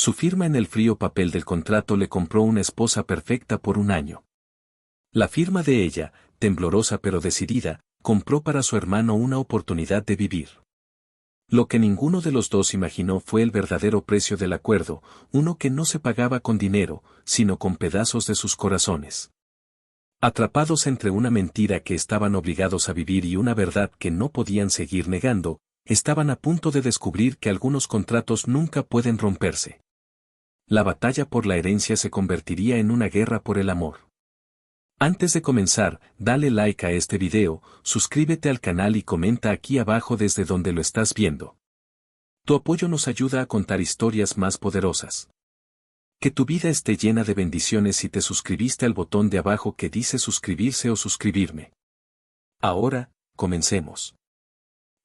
Su firma en el frío papel del contrato le compró una esposa perfecta por un año. La firma de ella, temblorosa pero decidida, compró para su hermano una oportunidad de vivir. Lo que ninguno de los dos imaginó fue el verdadero precio del acuerdo, uno que no se pagaba con dinero, sino con pedazos de sus corazones. Atrapados entre una mentira que estaban obligados a vivir y una verdad que no podían seguir negando, estaban a punto de descubrir que algunos contratos nunca pueden romperse. La batalla por la herencia se convertiría en una guerra por el amor. Antes de comenzar, dale like a este video, suscríbete al canal y comenta aquí abajo desde donde lo estás viendo. Tu apoyo nos ayuda a contar historias más poderosas. Que tu vida esté llena de bendiciones si te suscribiste al botón de abajo que dice suscribirse o suscribirme. Ahora, comencemos.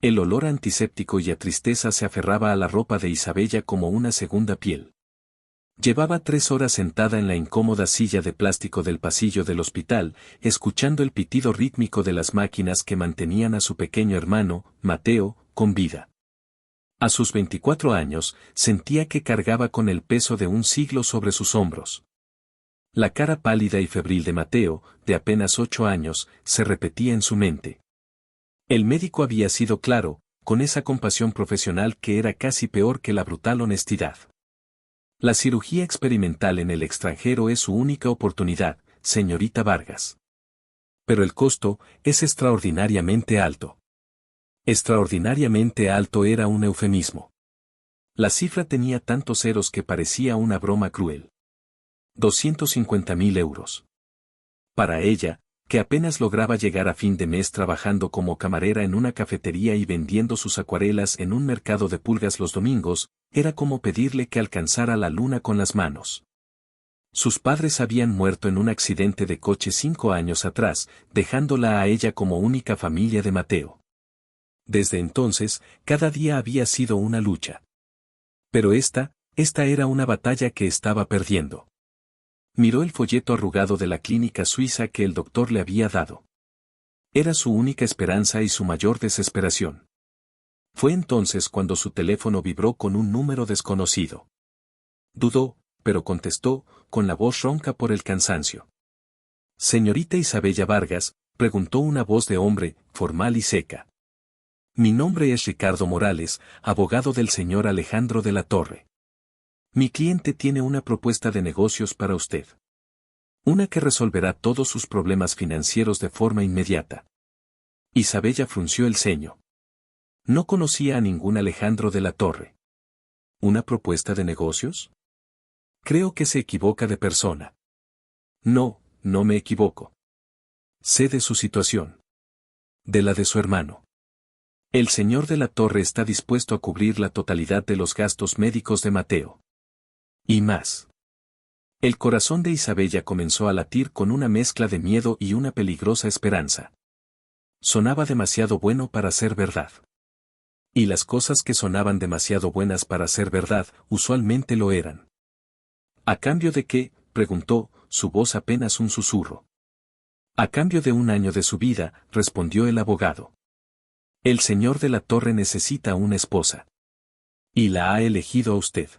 El olor antiséptico y a tristeza se aferraba a la ropa de Isabella como una segunda piel. Llevaba 3 horas sentada en la incómoda silla de plástico del pasillo del hospital, escuchando el pitido rítmico de las máquinas que mantenían a su pequeño hermano, Mateo, con vida. A sus 24 años, sentía que cargaba con el peso de un siglo sobre sus hombros. La cara pálida y febril de Mateo, de apenas 8 años, se repetía en su mente. El médico había sido claro, con esa compasión profesional que era casi peor que la brutal honestidad. La cirugía experimental en el extranjero es su única oportunidad, señorita Vargas. Pero el costo es extraordinariamente alto. Extraordinariamente alto era un eufemismo. La cifra tenía tantos ceros que parecía una broma cruel. 250.000 euros. Para ella, que apenas lograba llegar a fin de mes trabajando como camarera en una cafetería y vendiendo sus acuarelas en un mercado de pulgas los domingos, era como pedirle que alcanzara la luna con las manos. Sus padres habían muerto en un accidente de coche 5 años atrás, dejándola a ella como única familia de Mateo. Desde entonces, cada día había sido una lucha. Pero esta era una batalla que estaba perdiendo. Miró el folleto arrugado de la clínica suiza que el doctor le había dado. Era su única esperanza y su mayor desesperación. Fue entonces cuando su teléfono vibró con un número desconocido. Dudó, pero contestó, con la voz ronca por el cansancio. «Señorita Isabella Vargas», preguntó una voz de hombre, formal y seca. «Mi nombre es Ricardo Morales, abogado del señor Alejandro de la Torre. Mi cliente tiene una propuesta de negocios para usted. Una que resolverá todos sus problemas financieros de forma inmediata». Isabella frunció el ceño. No conocía a ningún Alejandro de la Torre. ¿Una propuesta de negocios? Creo que se equivoca de persona. No, no me equivoco. Sé de su situación. De la de su hermano. El señor de la Torre está dispuesto a cubrir la totalidad de los gastos médicos de Mateo. Y más. El corazón de Isabella comenzó a latir con una mezcla de miedo y una peligrosa esperanza. Sonaba demasiado bueno para ser verdad. Y las cosas que sonaban demasiado buenas para ser verdad, usualmente lo eran. ¿A cambio de qué?, preguntó, su voz apenas un susurro. A cambio de 1 año de su vida, respondió el abogado. El señor de la Torre necesita una esposa. Y la ha elegido a usted.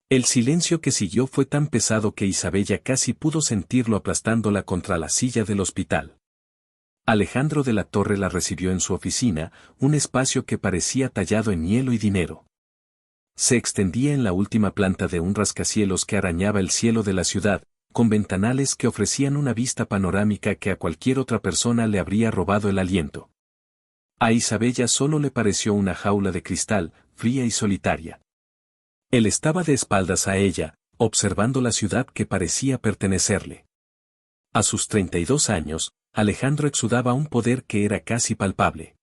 El silencio que siguió fue tan pesado que Isabella casi pudo sentirlo aplastándola contra la silla del hospital. Alejandro de la Torre la recibió en su oficina, un espacio que parecía tallado en hielo y dinero. Se extendía en la última planta de un rascacielos que arañaba el cielo de la ciudad, con ventanales que ofrecían una vista panorámica que a cualquier otra persona le habría robado el aliento. A Isabella solo le pareció una jaula de cristal, fría y solitaria. Él estaba de espaldas a ella, observando la ciudad que parecía pertenecerle. A sus 32 años, Alejandro exudaba un poder que era casi palpable.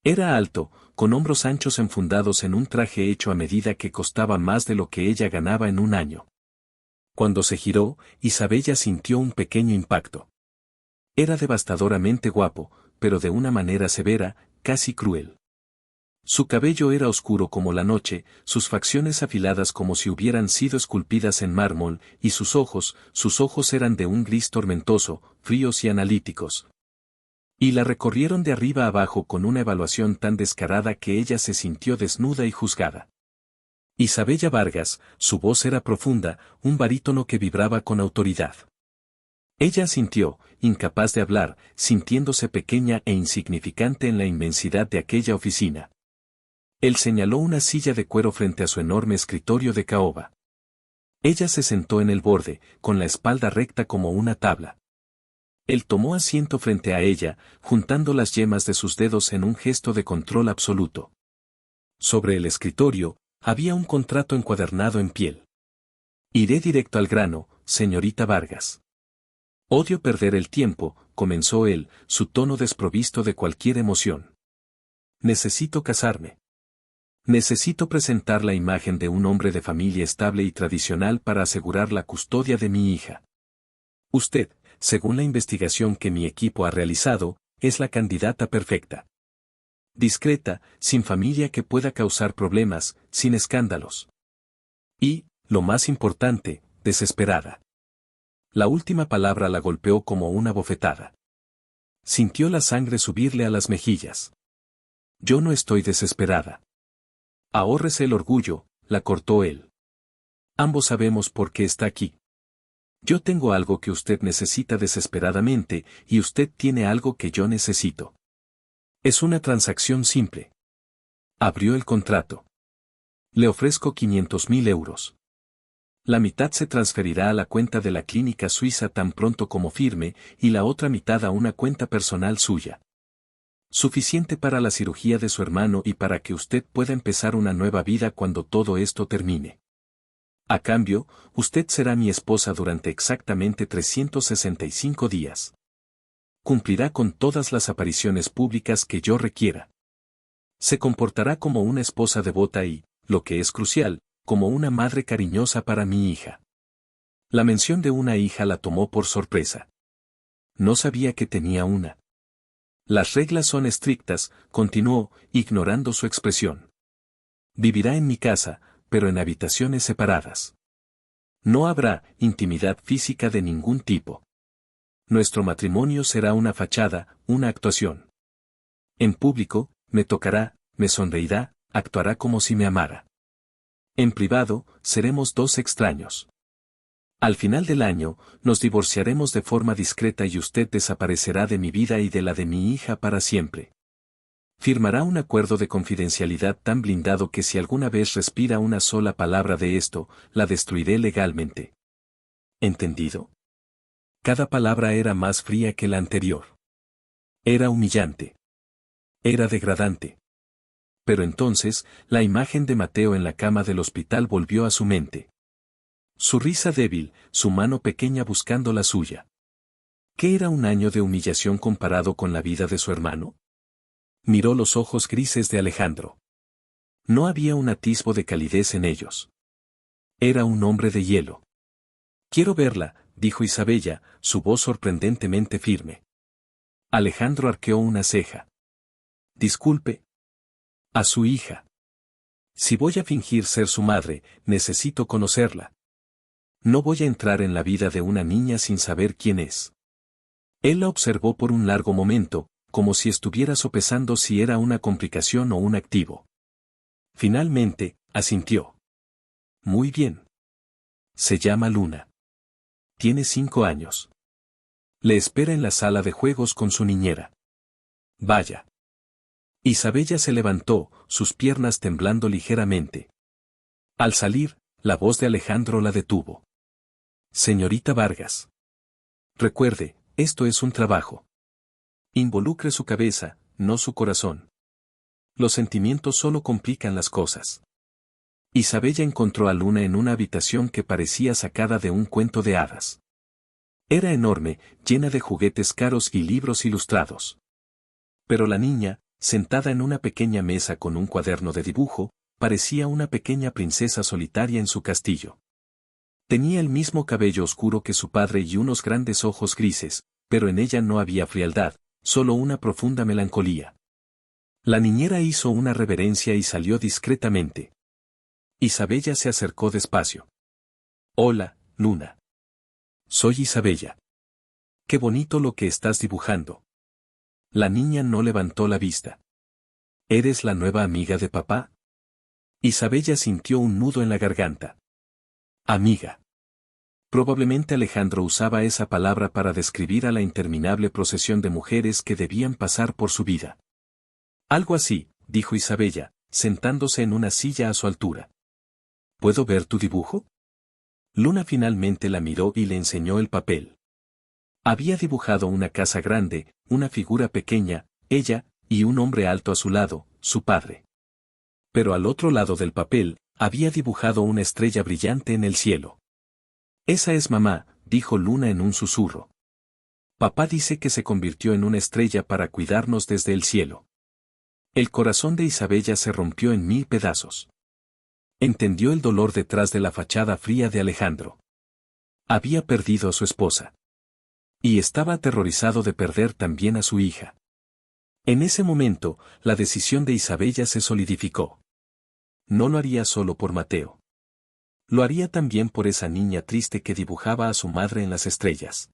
Era alto, con hombros anchos enfundados en un traje hecho a medida que costaba más de lo que ella ganaba en un año. Cuando se giró, Isabella sintió un pequeño impacto. Era devastadoramente guapo, pero de una manera severa, casi cruel. Su cabello era oscuro como la noche, sus facciones afiladas como si hubieran sido esculpidas en mármol, y sus ojos eran de un gris tormentoso, fríos y analíticos. Y la recorrieron de arriba abajo con una evaluación tan descarada que ella se sintió desnuda y juzgada. Isabella Vargas, su voz era profunda, un barítono que vibraba con autoridad. Ella asintió, incapaz de hablar, sintiéndose pequeña e insignificante en la inmensidad de aquella oficina. Él señaló una silla de cuero frente a su enorme escritorio de caoba. Ella se sentó en el borde, con la espalda recta como una tabla. Él tomó asiento frente a ella, juntando las yemas de sus dedos en un gesto de control absoluto. Sobre el escritorio, había un contrato encuadernado en piel. Iré directo al grano, señorita Vargas. Odio perder el tiempo, comenzó él, su tono desprovisto de cualquier emoción. Necesito casarme. Necesito presentar la imagen de un hombre de familia estable y tradicional para asegurar la custodia de mi hija. Usted, según la investigación que mi equipo ha realizado, es la candidata perfecta. Discreta, sin familia que pueda causar problemas, sin escándalos. Y, lo más importante, desesperada. La última palabra la golpeó como una bofetada. Sintió la sangre subirle a las mejillas. Yo no estoy desesperada. Ahórrese el orgullo, la cortó él. Ambos sabemos por qué está aquí. Yo tengo algo que usted necesita desesperadamente, y usted tiene algo que yo necesito. Es una transacción simple. Abrió el contrato. Le ofrezco 500.000 euros. La mitad se transferirá a la cuenta de la clínica suiza tan pronto como firme, y la otra mitad a una cuenta personal suya. Suficiente para la cirugía de su hermano y para que usted pueda empezar una nueva vida cuando todo esto termine. A cambio, usted será mi esposa durante exactamente 365 días. Cumplirá con todas las apariciones públicas que yo requiera. Se comportará como una esposa devota y, lo que es crucial, como una madre cariñosa para mi hija. La mención de una hija la tomó por sorpresa. No sabía que tenía una. Las reglas son estrictas, continuó, ignorando su expresión. Vivirá en mi casa, pero en habitaciones separadas. No habrá intimidad física de ningún tipo. Nuestro matrimonio será una fachada, una actuación. En público, me tocará, me sonreirá, actuará como si me amara. En privado, seremos dos extraños. Al final del año, nos divorciaremos de forma discreta y usted desaparecerá de mi vida y de la de mi hija para siempre. Firmará un acuerdo de confidencialidad tan blindado que si alguna vez respira una sola palabra de esto, la destruiré legalmente. ¿Entendido? Cada palabra era más fría que la anterior. Era humillante. Era degradante. Pero entonces, la imagen de Mateo en la cama del hospital volvió a su mente. Su risa débil, su mano pequeña buscando la suya. ¿Qué era un año de humillación comparado con la vida de su hermano? Miró los ojos grises de Alejandro. No había un atisbo de calidez en ellos. Era un hombre de hielo. Quiero verla, dijo Isabella, su voz sorprendentemente firme. Alejandro arqueó una ceja. Disculpe. A su hija. Si voy a fingir ser su madre, necesito conocerla. No voy a entrar en la vida de una niña sin saber quién es. Él la observó por un largo momento, como si estuviera sopesando si era una complicación o un activo. Finalmente, asintió. Muy bien. Se llama Luna. Tiene 5 años. Le espera en la sala de juegos con su niñera. Vaya. Isabella se levantó, sus piernas temblando ligeramente. Al salir, la voz de Alejandro la detuvo. Señorita Vargas. Recuerde, esto es un trabajo. Involucre su cabeza, no su corazón. Los sentimientos solo complican las cosas. Isabella encontró a Luna en una habitación que parecía sacada de un cuento de hadas. Era enorme, llena de juguetes caros y libros ilustrados. Pero la niña, sentada en una pequeña mesa con un cuaderno de dibujo, parecía una pequeña princesa solitaria en su castillo. Tenía el mismo cabello oscuro que su padre y unos grandes ojos grises, pero en ella no había frialdad, solo una profunda melancolía. La niñera hizo una reverencia y salió discretamente. Isabella se acercó despacio. Hola, Luna. Soy Isabella. Qué bonito lo que estás dibujando. La niña no levantó la vista. ¿Eres la nueva amiga de papá? Isabella sintió un nudo en la garganta. Amiga. Probablemente Alejandro usaba esa palabra para describir a la interminable procesión de mujeres que debían pasar por su vida. Algo así, dijo Isabella, sentándose en una silla a su altura. ¿Puedo ver tu dibujo? Luna finalmente la miró y le enseñó el papel. Había dibujado una casa grande, una figura pequeña, ella, y un hombre alto a su lado, su padre. Pero al otro lado del papel, había dibujado una estrella brillante en el cielo. Esa es mamá, dijo Luna en un susurro. Papá dice que se convirtió en una estrella para cuidarnos desde el cielo. El corazón de Isabella se rompió en 1000 pedazos. Entendió el dolor detrás de la fachada fría de Alejandro. Había perdido a su esposa. Y estaba aterrorizado de perder también a su hija. En ese momento, la decisión de Isabella se solidificó. No lo haría solo por Mateo. Lo haría también por esa niña triste que dibujaba a su madre en las estrellas.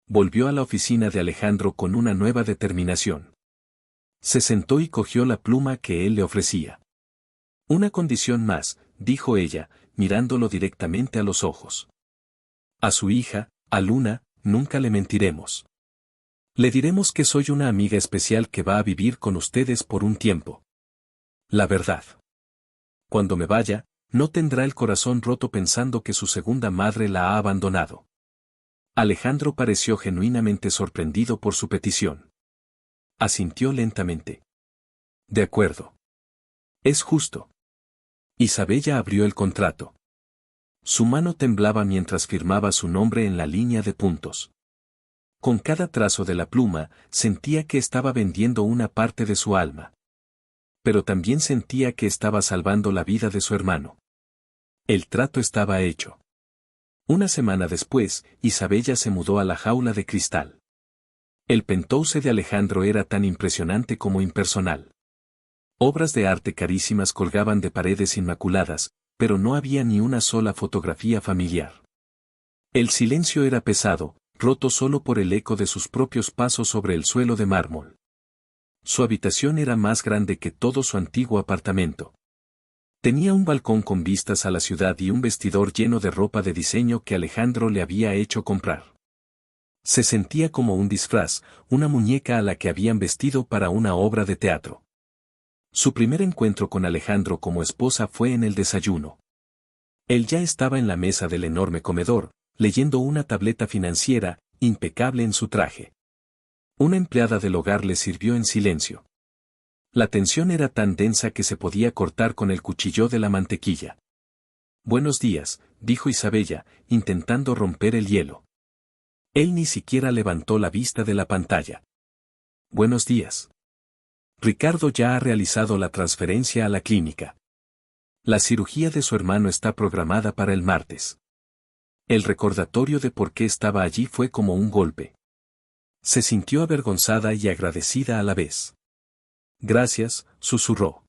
Volvió a la oficina de Alejandro con una nueva determinación. Se sentó y cogió la pluma que él le ofrecía. Una condición más, dijo ella, mirándolo directamente a los ojos. A su hija, a Luna, nunca le mentiremos. Le diremos que soy una amiga especial que va a vivir con ustedes por un tiempo. La verdad. Cuando me vaya, no tendrá el corazón roto pensando que su segunda madre la ha abandonado. Alejandro pareció genuinamente sorprendido por su petición. Asintió lentamente. De acuerdo. Es justo. Isabella abrió el contrato. Su mano temblaba mientras firmaba su nombre en la línea de puntos. Con cada trazo de la pluma, sentía que estaba vendiendo una parte de su alma. Pero también sentía que estaba salvando la vida de su hermano. El trato estaba hecho. Una semana después, Isabella se mudó a la jaula de cristal. El penthouse de Alejandro era tan impresionante como impersonal. Obras de arte carísimas colgaban de paredes inmaculadas, pero no había ni una sola fotografía familiar. El silencio era pesado, roto solo por el eco de sus propios pasos sobre el suelo de mármol. Su habitación era más grande que todo su antiguo apartamento. Tenía un balcón con vistas a la ciudad y un vestidor lleno de ropa de diseño que Alejandro le había hecho comprar. Se sentía como un disfraz, una muñeca a la que habían vestido para una obra de teatro. Su primer encuentro con Alejandro como esposa fue en el desayuno. Él ya estaba en la mesa del enorme comedor, leyendo una tableta financiera, impecable en su traje. Una empleada del hogar le sirvió en silencio. La tensión era tan densa que se podía cortar con el cuchillo de la mantequilla. Buenos días, dijo Isabella, intentando romper el hielo. Él ni siquiera levantó la vista de la pantalla. Buenos días. Ricardo ya ha realizado la transferencia a la clínica. La cirugía de su hermano está programada para el martes. El recordatorio de por qué estaba allí fue como un golpe. Se sintió avergonzada y agradecida a la vez. Gracias, susurró.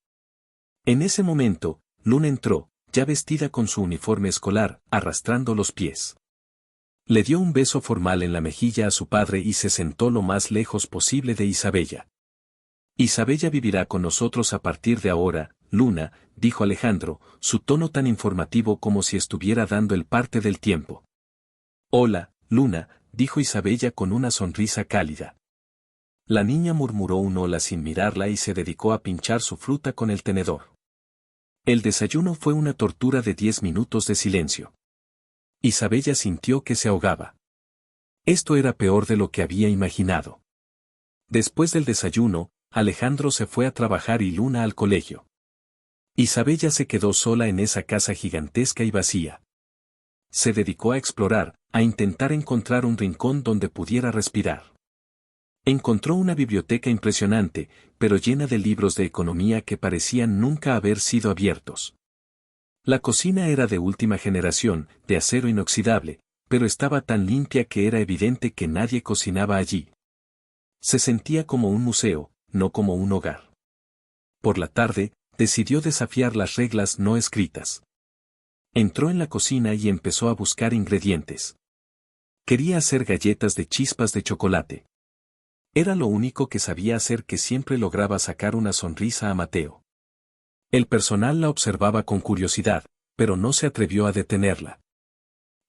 En ese momento, Luna entró, ya vestida con su uniforme escolar, arrastrando los pies. Le dio un beso formal en la mejilla a su padre y se sentó lo más lejos posible de Isabella. Isabella vivirá con nosotros a partir de ahora, Luna, dijo Alejandro, su tono tan informativo como si estuviera dando el parte del tiempo. Hola, Luna, dijo Isabella con una sonrisa cálida. La niña murmuró un hola sin mirarla y se dedicó a pinchar su fruta con el tenedor. El desayuno fue una tortura de 10 minutos de silencio. Isabella sintió que se ahogaba. Esto era peor de lo que había imaginado. Después del desayuno, Alejandro se fue a trabajar y Luna al colegio. Isabella se quedó sola en esa casa gigantesca y vacía. Se dedicó a explorar, a intentar encontrar un rincón donde pudiera respirar. Encontró una biblioteca impresionante, pero llena de libros de economía que parecían nunca haber sido abiertos. La cocina era de última generación, de acero inoxidable, pero estaba tan limpia que era evidente que nadie cocinaba allí. Se sentía como un museo, no como un hogar. Por la tarde, decidió desafiar las reglas no escritas. Entró en la cocina y empezó a buscar ingredientes. Quería hacer galletas de chispas de chocolate. Era lo único que sabía hacer que siempre lograba sacar una sonrisa a Mateo. El personal la observaba con curiosidad, pero no se atrevió a detenerla.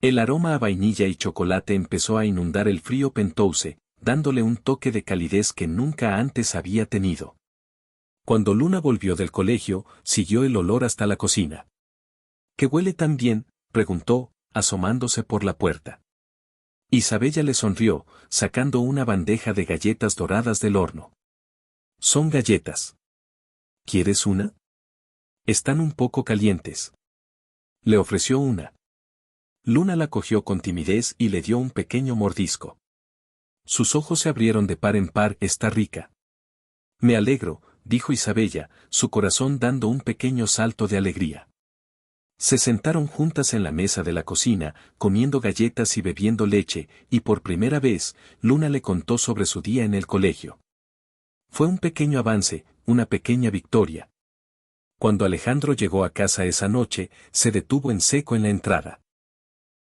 El aroma a vainilla y chocolate empezó a inundar el frío penthouse, dándole un toque de calidez que nunca antes había tenido. Cuando Luna volvió del colegio, siguió el olor hasta la cocina. ¿Qué huele tan bien?, preguntó, asomándose por la puerta. Isabella le sonrió, sacando una bandeja de galletas doradas del horno. Son galletas. ¿Quieres una? Están un poco calientes. Le ofreció una. Luna la cogió con timidez y le dio un pequeño mordisco. Sus ojos se abrieron de par en par. Está rica. Me alegro, dijo Isabella, su corazón dando un pequeño salto de alegría. Se sentaron juntas en la mesa de la cocina, comiendo galletas y bebiendo leche, y por primera vez, Luna le contó sobre su día en el colegio. Fue un pequeño avance, una pequeña victoria. Cuando Alejandro llegó a casa esa noche, se detuvo en seco en la entrada.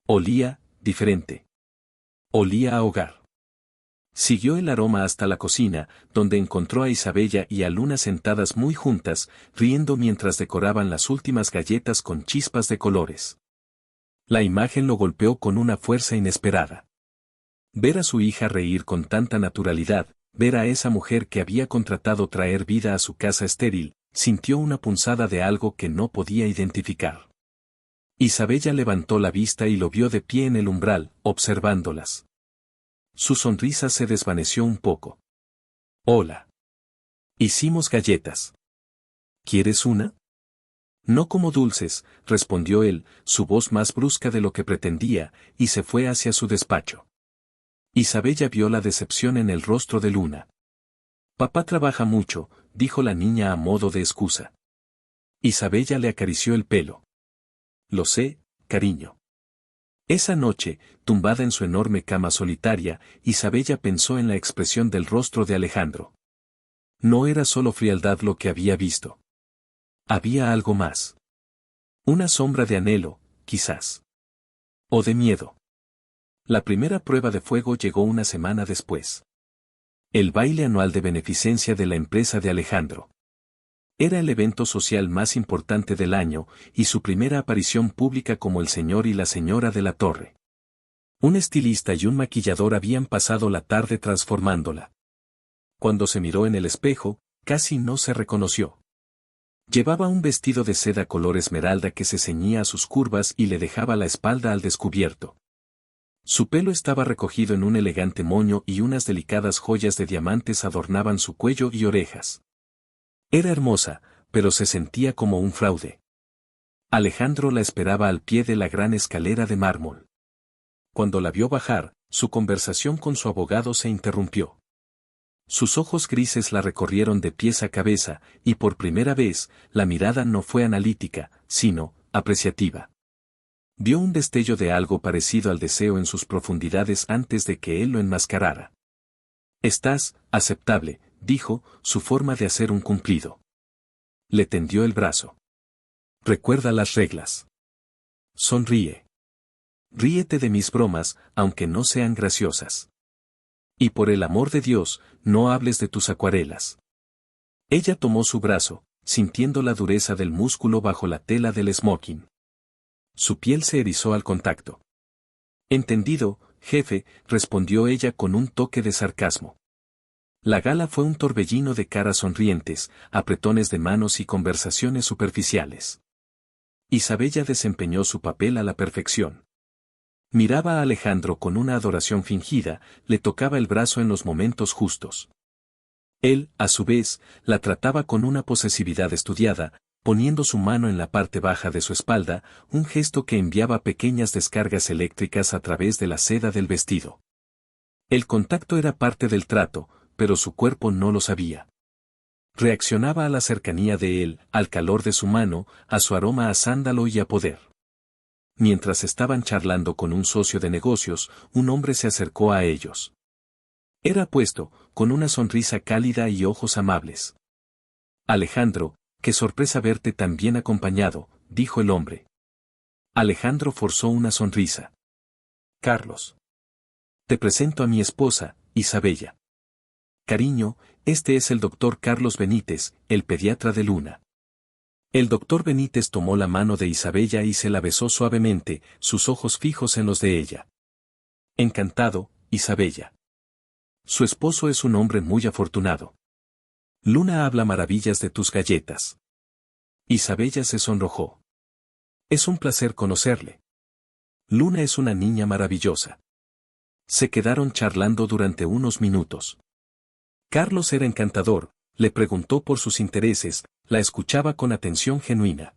Olía, diferente. Olía a hogar. Siguió el aroma hasta la cocina, donde encontró a Isabella y a Luna sentadas muy juntas, riendo mientras decoraban las últimas galletas con chispas de colores. La imagen lo golpeó con una fuerza inesperada. Ver a su hija reír con tanta naturalidad, ver a esa mujer que había contratado traer vida a su casa estéril, sintió una punzada de algo que no podía identificar. Isabella levantó la vista y lo vio de pie en el umbral, observándolas. Su sonrisa se desvaneció un poco. Hola. Hicimos galletas. ¿Quieres una? No como dulces, respondió él, su voz más brusca de lo que pretendía, y se fue hacia su despacho. Isabella vio la decepción en el rostro de Luna. Papá trabaja mucho, dijo la niña a modo de excusa. Isabella le acarició el pelo. Lo sé, cariño. Esa noche, tumbada en su enorme cama solitaria, Isabella pensó en la expresión del rostro de Alejandro. No era solo frialdad lo que había visto. Había algo más. Una sombra de anhelo, quizás. O de miedo. La primera prueba de fuego llegó una semana después. El baile anual de beneficencia de la empresa de Alejandro. Era el evento social más importante del año, y su primera aparición pública como el señor y la señora de la Torre. Un estilista y un maquillador habían pasado la tarde transformándola. Cuando se miró en el espejo, casi no se reconoció. Llevaba un vestido de seda color esmeralda que se ceñía a sus curvas y le dejaba la espalda al descubierto. Su pelo estaba recogido en un elegante moño y unas delicadas joyas de diamantes adornaban su cuello y orejas. Era hermosa, pero se sentía como un fraude. Alejandro la esperaba al pie de la gran escalera de mármol. Cuando la vio bajar, su conversación con su abogado se interrumpió. Sus ojos grises la recorrieron de pies a cabeza, y por primera vez, la mirada no fue analítica, sino apreciativa. Vio un destello de algo parecido al deseo en sus profundidades antes de que él lo enmascarara. Estás, aceptable, dijo, su forma de hacer un cumplido. Le tendió el brazo. Recuerda las reglas. Sonríe. Ríete de mis bromas, aunque no sean graciosas. Y por el amor de Dios, no hables de tus acuarelas. Ella tomó su brazo, sintiendo la dureza del músculo bajo la tela del smoking. Su piel se erizó al contacto. Entendido, jefe, respondió ella con un toque de sarcasmo. La gala fue un torbellino de caras sonrientes, apretones de manos y conversaciones superficiales. Isabella desempeñó su papel a la perfección. Miraba a Alejandro con una adoración fingida, le tocaba el brazo en los momentos justos. Él, a su vez, la trataba con una posesividad estudiada, poniendo su mano en la parte baja de su espalda, un gesto que enviaba pequeñas descargas eléctricas a través de la seda del vestido. El contacto era parte del trato, pero su cuerpo no lo sabía. Reaccionaba a la cercanía de él, al calor de su mano, a su aroma a sándalo y a poder. Mientras estaban charlando con un socio de negocios, un hombre se acercó a ellos. Era apuesto, con una sonrisa cálida y ojos amables. Alejandro, qué sorpresa verte tan bien acompañado, dijo el hombre. Alejandro forzó una sonrisa. Carlos. Te presento a mi esposa, Isabella. Cariño, este es el doctor Carlos Benítez, el pediatra de Luna. El doctor Benítez tomó la mano de Isabella y se la besó suavemente, sus ojos fijos en los de ella. Encantado, Isabella. Su esposo es un hombre muy afortunado. Luna habla maravillas de tus galletas. Isabella se sonrojó. Es un placer conocerle. Luna es una niña maravillosa. Se quedaron charlando durante unos minutos. Carlos era encantador, le preguntó por sus intereses, la escuchaba con atención genuina.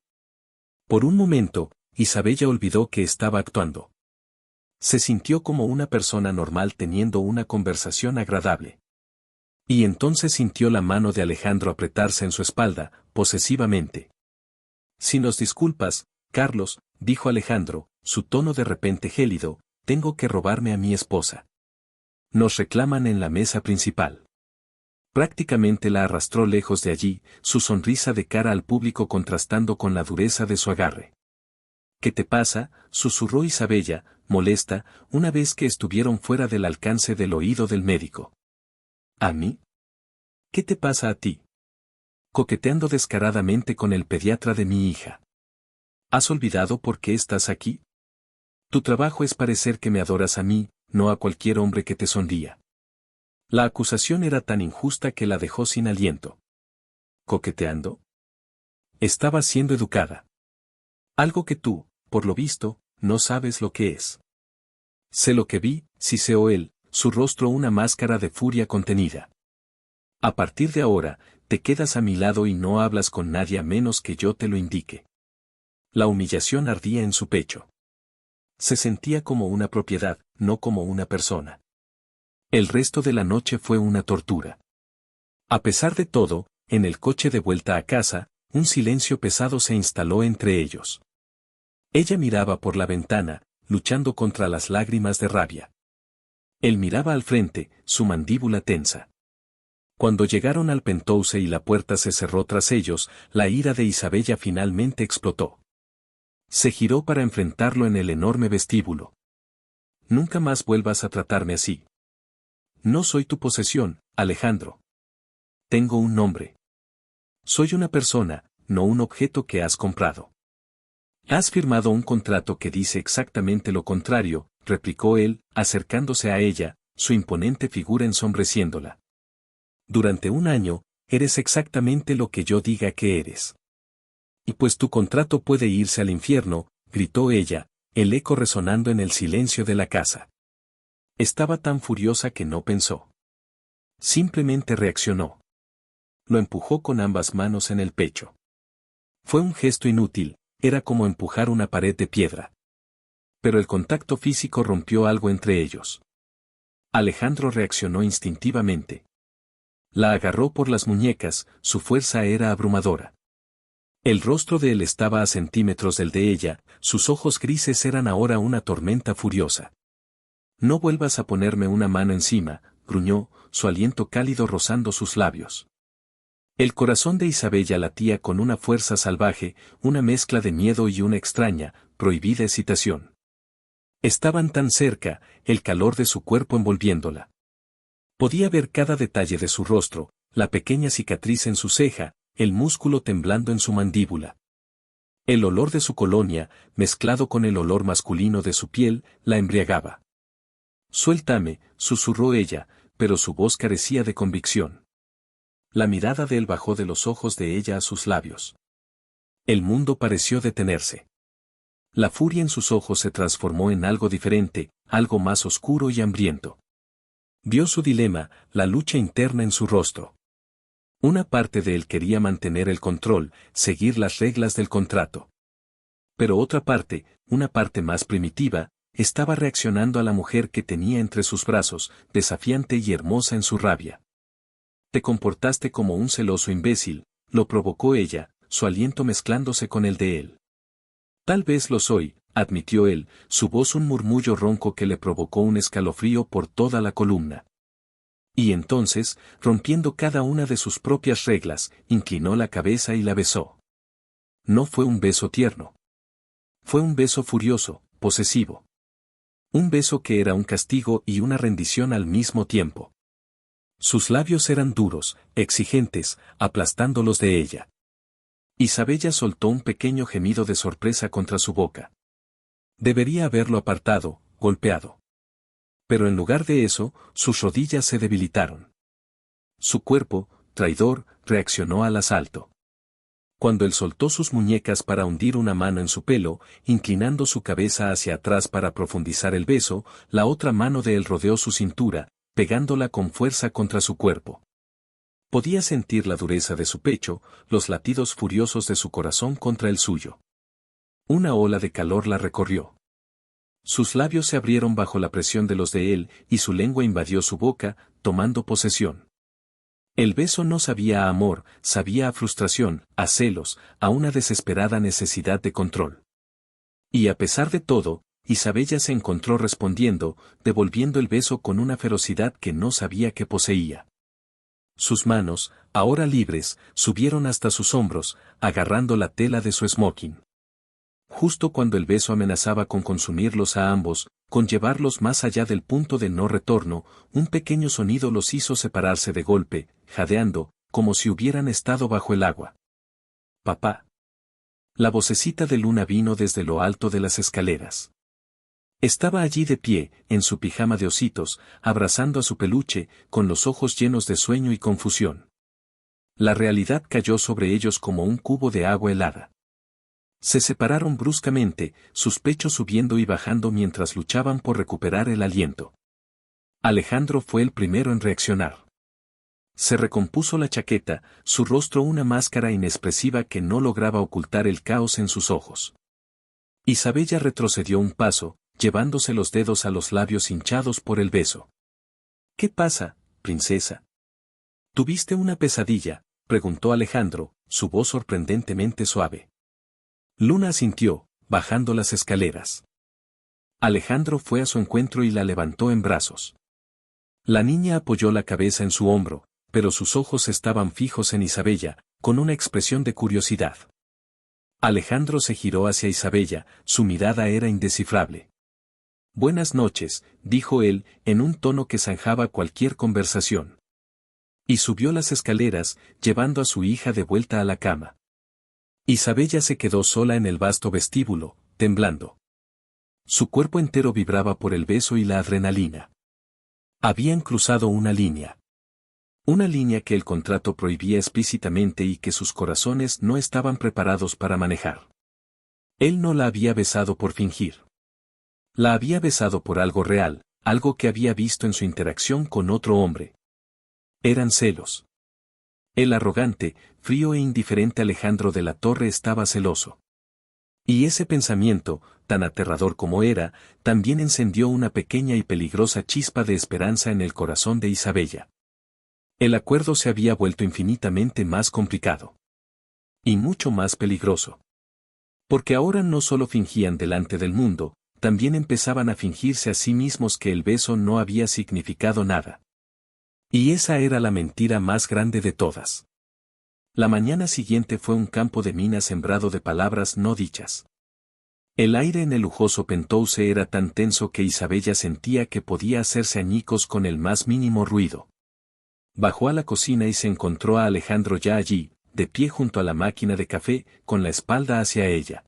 Por un momento, Isabella olvidó que estaba actuando. Se sintió como una persona normal teniendo una conversación agradable. Y entonces sintió la mano de Alejandro apretarse en su espalda, posesivamente. Si nos disculpas, Carlos, dijo Alejandro, su tono de repente gélido, tengo que robarme a mi esposa. Nos reclaman en la mesa principal. Prácticamente la arrastró lejos de allí, su sonrisa de cara al público contrastando con la dureza de su agarre. ¿Qué te pasa?, susurró Isabella, molesta, una vez que estuvieron fuera del alcance del oído del médico. ¿A mí? ¿Qué te pasa a ti? Coqueteando descaradamente con el pediatra de mi hija. ¿Has olvidado por qué estás aquí? Tu trabajo es parecer que me adoras a mí, no a cualquier hombre que te sonría. La acusación era tan injusta que la dejó sin aliento. ¿Coqueteando? Estaba siendo educada. Algo que tú, por lo visto, no sabes lo que es. Sé lo que vi, siseó él, su rostro una máscara de furia contenida. A partir de ahora, te quedas a mi lado y no hablas con nadie a menos que yo te lo indique. La humillación ardía en su pecho. Se sentía como una propiedad, no como una persona. El resto de la noche fue una tortura. A pesar de todo, en el coche de vuelta a casa, un silencio pesado se instaló entre ellos. Ella miraba por la ventana, luchando contra las lágrimas de rabia. Él miraba al frente, su mandíbula tensa. Cuando llegaron al penthouse y la puerta se cerró tras ellos, la ira de Isabella finalmente explotó. Se giró para enfrentarlo en el enorme vestíbulo. Nunca más vuelvas a tratarme así. No soy tu posesión, Alejandro. Tengo un nombre. Soy una persona, no un objeto que has comprado. Has firmado un contrato que dice exactamente lo contrario, replicó él, acercándose a ella, su imponente figura ensombreciéndola. Durante un año, eres exactamente lo que yo diga que eres. Y pues tu contrato puede irse al infierno, gritó ella, el eco resonando en el silencio de la casa. Estaba tan furiosa que no pensó. Simplemente reaccionó. Lo empujó con ambas manos en el pecho. Fue un gesto inútil, era como empujar una pared de piedra. Pero el contacto físico rompió algo entre ellos. Alejandro reaccionó instintivamente. La agarró por las muñecas, su fuerza era abrumadora. El rostro de él estaba a centímetros del de ella, sus ojos grises eran ahora una tormenta furiosa. No vuelvas a ponerme una mano encima, gruñó, su aliento cálido rozando sus labios. El corazón de Isabella latía con una fuerza salvaje, una mezcla de miedo y una extraña, prohibida excitación. Estaban tan cerca, el calor de su cuerpo envolviéndola. Podía ver cada detalle de su rostro, la pequeña cicatriz en su ceja, el músculo temblando en su mandíbula. El olor de su colonia, mezclado con el olor masculino de su piel, la embriagaba. Suéltame, susurró ella, pero su voz carecía de convicción. La mirada de él bajó de los ojos de ella a sus labios. El mundo pareció detenerse. La furia en sus ojos se transformó en algo diferente, algo más oscuro y hambriento. Vio su dilema, la lucha interna en su rostro. Una parte de él quería mantener el control, seguir las reglas del contrato. Pero otra parte, una parte más primitiva, estaba reaccionando a la mujer que tenía entre sus brazos, desafiante y hermosa en su rabia. Te comportaste como un celoso imbécil, lo provocó ella, su aliento mezclándose con el de él. Tal vez lo soy, admitió él, su voz un murmullo ronco que le provocó un escalofrío por toda la columna. Y entonces, rompiendo cada una de sus propias reglas, inclinó la cabeza y la besó. No fue un beso tierno. Fue un beso furioso, posesivo. Un beso que era un castigo y una rendición al mismo tiempo. Sus labios eran duros, exigentes, aplastando los de ella. Isabella soltó un pequeño gemido de sorpresa contra su boca. Debería haberlo apartado, golpeado. Pero en lugar de eso, sus rodillas se debilitaron. Su cuerpo, traidor, reaccionó al asalto. Cuando él soltó sus muñecas para hundir una mano en su pelo, inclinando su cabeza hacia atrás para profundizar el beso, la otra mano de él rodeó su cintura, pegándola con fuerza contra su cuerpo. Podía sentir la dureza de su pecho, los latidos furiosos de su corazón contra el suyo. Una ola de calor la recorrió. Sus labios se abrieron bajo la presión de los de él, y su lengua invadió su boca, tomando posesión. El beso no sabía a amor, sabía a frustración, a celos, a una desesperada necesidad de control. Y a pesar de todo, Isabella se encontró respondiendo, devolviendo el beso con una ferocidad que no sabía que poseía. Sus manos, ahora libres, subieron hasta sus hombros, agarrando la tela de su smoking. Justo cuando el beso amenazaba con consumirlos a ambos, con llevarlos más allá del punto de no retorno, un pequeño sonido los hizo separarse de golpe, jadeando, como si hubieran estado bajo el agua. «Papá». La vocecita de Luna vino desde lo alto de las escaleras. Estaba allí de pie, en su pijama de ositos, abrazando a su peluche, con los ojos llenos de sueño y confusión. La realidad cayó sobre ellos como un cubo de agua helada. Se separaron bruscamente, sus pechos subiendo y bajando mientras luchaban por recuperar el aliento. Alejandro fue el primero en reaccionar. Se recompuso la chaqueta, su rostro una máscara inexpresiva que no lograba ocultar el caos en sus ojos. Isabella retrocedió un paso, llevándose los dedos a los labios hinchados por el beso. «¿Qué pasa, princesa?» «¿Tuviste una pesadilla?», preguntó Alejandro, su voz sorprendentemente suave. Luna asintió, bajando las escaleras. Alejandro fue a su encuentro y la levantó en brazos. La niña apoyó la cabeza en su hombro, pero sus ojos estaban fijos en Isabella, con una expresión de curiosidad. Alejandro se giró hacia Isabella, su mirada era indescifrable. «Buenas noches», dijo él, en un tono que zanjaba cualquier conversación. Y subió las escaleras, llevando a su hija de vuelta a la cama. Isabella se quedó sola en el vasto vestíbulo, temblando. Su cuerpo entero vibraba por el beso y la adrenalina. Habían cruzado una línea. Una línea que el contrato prohibía explícitamente y que sus corazones no estaban preparados para manejar. Él no la había besado por fingir. La había besado por algo real, algo que había visto en su interacción con otro hombre. Eran celos. El arrogante, frío e indiferente Alejandro de la Torre estaba celoso. Y ese pensamiento, tan aterrador como era, también encendió una pequeña y peligrosa chispa de esperanza en el corazón de Isabella. El acuerdo se había vuelto infinitamente más complicado. Y mucho más peligroso. Porque ahora no solo fingían delante del mundo, también empezaban a fingirse a sí mismos que el beso no había significado nada. Y esa era la mentira más grande de todas. La mañana siguiente fue un campo de minas sembrado de palabras no dichas. El aire en el lujoso penthouse era tan tenso que Isabella sentía que podía hacerse añicos con el más mínimo ruido. Bajó a la cocina y se encontró a Alejandro ya allí, de pie junto a la máquina de café, con la espalda hacia ella.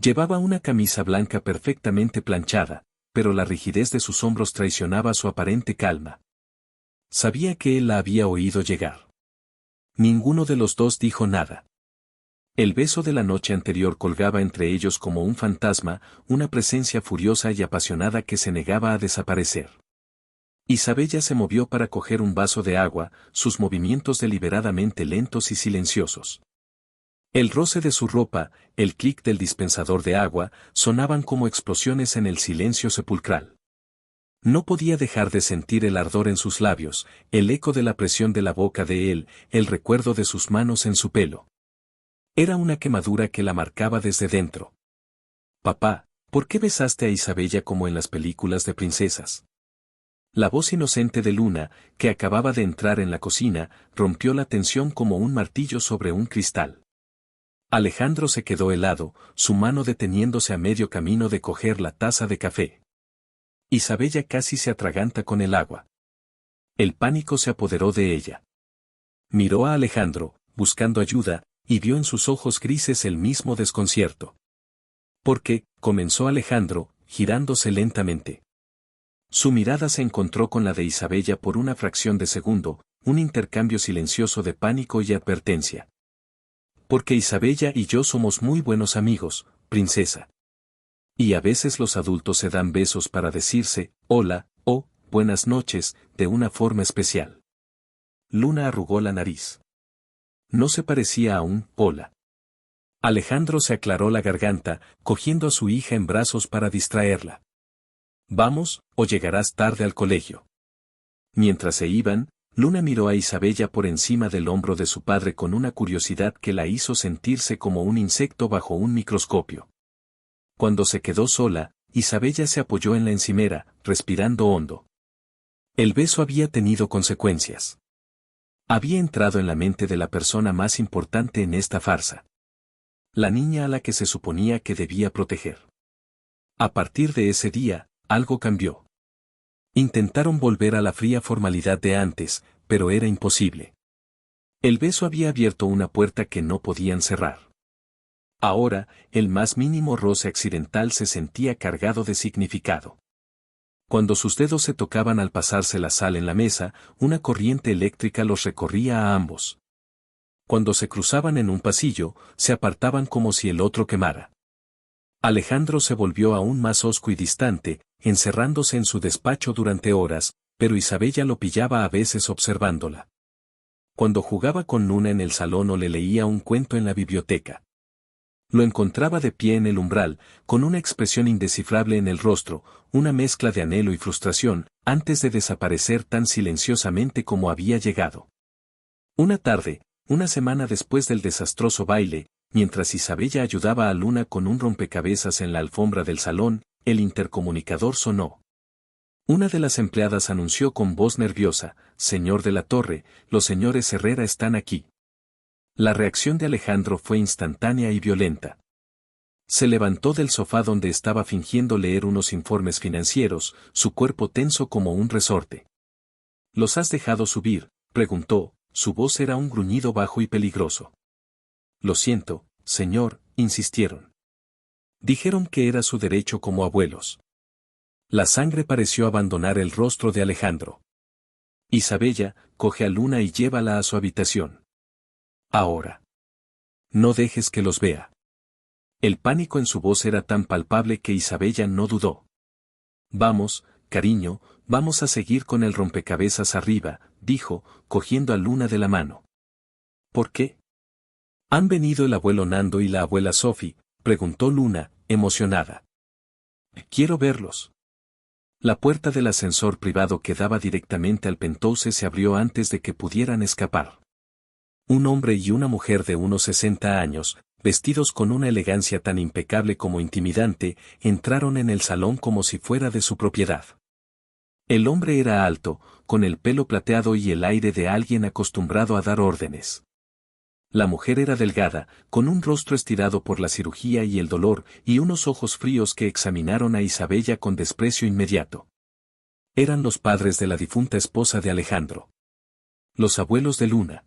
Llevaba una camisa blanca perfectamente planchada, pero la rigidez de sus hombros traicionaba su aparente calma. Sabía que él la había oído llegar. Ninguno de los dos dijo nada. El beso de la noche anterior colgaba entre ellos como un fantasma, una presencia furiosa y apasionada que se negaba a desaparecer. Isabella se movió para coger un vaso de agua, sus movimientos deliberadamente lentos y silenciosos. El roce de su ropa, el clic del dispensador de agua, sonaban como explosiones en el silencio sepulcral. No podía dejar de sentir el ardor en sus labios, el eco de la presión de la boca de él, el recuerdo de sus manos en su pelo. Era una quemadura que la marcaba desde dentro. «Papá, ¿por qué besaste a Isabella como en las películas de princesas?» La voz inocente de Luna, que acababa de entrar en la cocina, rompió la tensión como un martillo sobre un cristal. Alejandro se quedó helado, su mano deteniéndose a medio camino de coger la taza de café. Isabella casi se atraganta con el agua. El pánico se apoderó de ella. Miró a Alejandro, buscando ayuda, y vio en sus ojos grises el mismo desconcierto. ¿Por qué?, comenzó Alejandro, girándose lentamente. Su mirada se encontró con la de Isabella por una fracción de segundo, un intercambio silencioso de pánico y advertencia. Porque Isabella y yo somos muy buenos amigos, princesa. Y a veces los adultos se dan besos para decirse, hola, o, buenas noches, de una forma especial. Luna arrugó la nariz. No se parecía a un hola. Alejandro se aclaró la garganta, cogiendo a su hija en brazos para distraerla. Vamos, o llegarás tarde al colegio. Mientras se iban, Luna miró a Isabella por encima del hombro de su padre con una curiosidad que la hizo sentirse como un insecto bajo un microscopio. Cuando se quedó sola, Isabella se apoyó en la encimera, respirando hondo. El beso había tenido consecuencias. Había entrado en la mente de la persona más importante en esta farsa. La niña a la que se suponía que debía proteger. A partir de ese día, algo cambió. Intentaron volver a la fría formalidad de antes, pero era imposible. El beso había abierto una puerta que no podían cerrar. Ahora, el más mínimo roce accidental se sentía cargado de significado. Cuando sus dedos se tocaban al pasarse la sal en la mesa, una corriente eléctrica los recorría a ambos. Cuando se cruzaban en un pasillo, se apartaban como si el otro quemara. Alejandro se volvió aún más hosco y distante, encerrándose en su despacho durante horas, pero Isabella lo pillaba a veces observándola. Cuando jugaba con Luna en el salón o le leía un cuento en la biblioteca. Lo encontraba de pie en el umbral, con una expresión indescifrable en el rostro, una mezcla de anhelo y frustración, antes de desaparecer tan silenciosamente como había llegado. Una tarde, una semana después del desastroso baile, mientras Isabella ayudaba a Luna con un rompecabezas en la alfombra del salón, el intercomunicador sonó. Una de las empleadas anunció con voz nerviosa, «Señor de la Torre, los señores Herrera están aquí». La reacción de Alejandro fue instantánea y violenta. Se levantó del sofá donde estaba fingiendo leer unos informes financieros, su cuerpo tenso como un resorte. «¿Los has dejado subir?», preguntó, su voz era un gruñido bajo y peligroso. «Lo siento, señor», insistieron. Dijeron que era su derecho como abuelos. La sangre pareció abandonar el rostro de Alejandro. «Isabella, coge a Luna y llévala a su habitación. Ahora. No dejes que los vea». El pánico en su voz era tan palpable que Isabella no dudó. «Vamos, cariño, vamos a seguir con el rompecabezas arriba», dijo, cogiendo a Luna de la mano. «¿Por qué? ¿Han venido el abuelo Nando y la abuela Sophie?», preguntó Luna, emocionada. «Quiero verlos». La puerta del ascensor privado que daba directamente al penthouse se abrió antes de que pudieran escapar. Un hombre y una mujer de unos 60 años, vestidos con una elegancia tan impecable como intimidante, entraron en el salón como si fuera de su propiedad. El hombre era alto, con el pelo plateado y el aire de alguien acostumbrado a dar órdenes. La mujer era delgada, con un rostro estirado por la cirugía y el dolor, y unos ojos fríos que examinaron a Isabella con desprecio inmediato. Eran los padres de la difunta esposa de Alejandro. Los abuelos de Luna.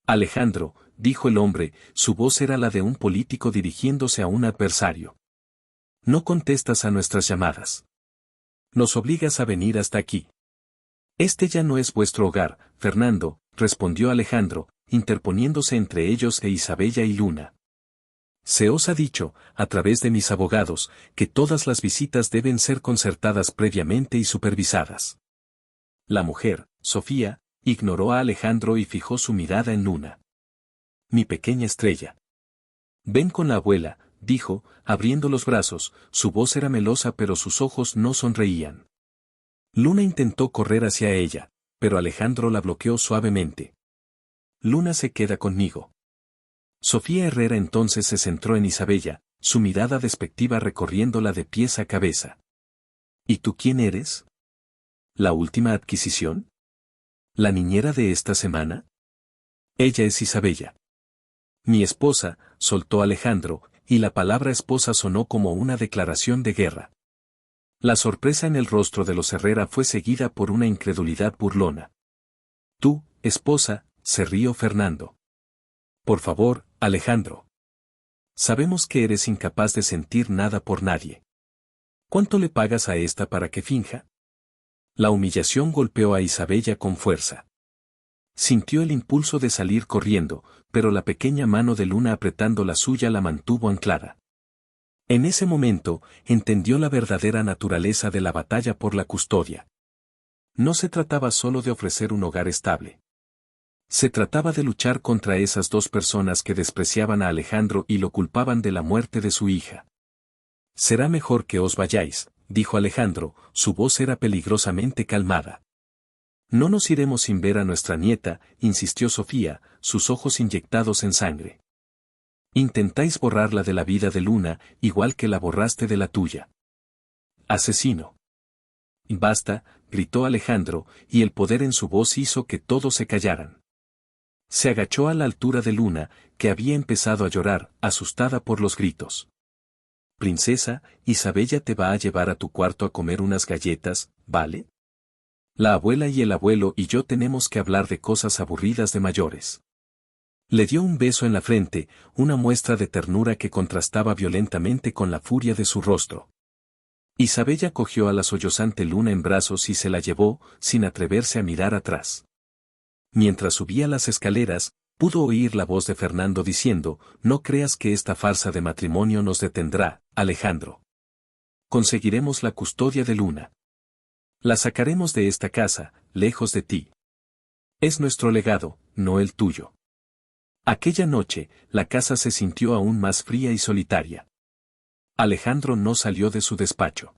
«Alejandro», dijo el hombre, su voz era la de un político dirigiéndose a un adversario. «No contestas a nuestras llamadas. Nos obligas a venir hasta aquí». «Este ya no es vuestro hogar, Fernando», respondió Alejandro, interponiéndose entre ellos e Isabella y Luna. «Se os ha dicho, a través de mis abogados, que todas las visitas deben ser concertadas previamente y supervisadas». La mujer, Sofía, ignoró a Alejandro y fijó su mirada en Luna. «Mi pequeña estrella. Ven con la abuela», dijo, abriendo los brazos, su voz era melosa pero sus ojos no sonreían. Luna intentó correr hacia ella, pero Alejandro la bloqueó suavemente. «Luna se queda conmigo». Sofía Herrera entonces se centró en Isabella, su mirada despectiva recorriéndola de pies a cabeza. «¿Y tú quién eres? ¿La última adquisición? ¿La niñera de esta semana?» «Ella es Isabella». «Mi esposa», soltó Alejandro, y la palabra esposa sonó como una declaración de guerra. La sorpresa en el rostro de los Herrera fue seguida por una incredulidad burlona. «¿Tú, esposa?», se rió Fernando. «Por favor, Alejandro. Sabemos que eres incapaz de sentir nada por nadie. ¿Cuánto le pagas a esta para que finja? La humillación golpeó a Isabella con fuerza. Sintió el impulso de salir corriendo, pero la pequeña mano de Luna apretando la suya la mantuvo anclada. En ese momento, entendió la verdadera naturaleza de la batalla por la custodia. No se trataba solo de ofrecer un hogar estable. Se trataba de luchar contra esas dos personas que despreciaban a Alejandro y lo culpaban de la muerte de su hija. Será mejor que os vayáis, dijo Alejandro, su voz era peligrosamente calmada. No nos iremos sin ver a nuestra nieta, insistió Sofía, sus ojos inyectados en sangre. Intentáis borrarla de la vida de Luna, igual que la borraste de la tuya. Asesino. Basta, gritó Alejandro, y el poder en su voz hizo que todos se callaran. Se agachó a la altura de Luna, que había empezado a llorar, asustada por los gritos. Princesa, Isabella te va a llevar a tu cuarto a comer unas galletas, ¿vale? La abuela y el abuelo y yo tenemos que hablar de cosas aburridas de mayores. Le dio un beso en la frente, una muestra de ternura que contrastaba violentamente con la furia de su rostro. Isabella cogió a la sollozante Luna en brazos y se la llevó, sin atreverse a mirar atrás. Mientras subía las escaleras, pudo oír la voz de Fernando diciendo, no creas que esta farsa de matrimonio nos detendrá, Alejandro. Conseguiremos la custodia de Luna. La sacaremos de esta casa, lejos de ti. Es nuestro legado, no el tuyo. Aquella noche, la casa se sintió aún más fría y solitaria. Alejandro no salió de su despacho.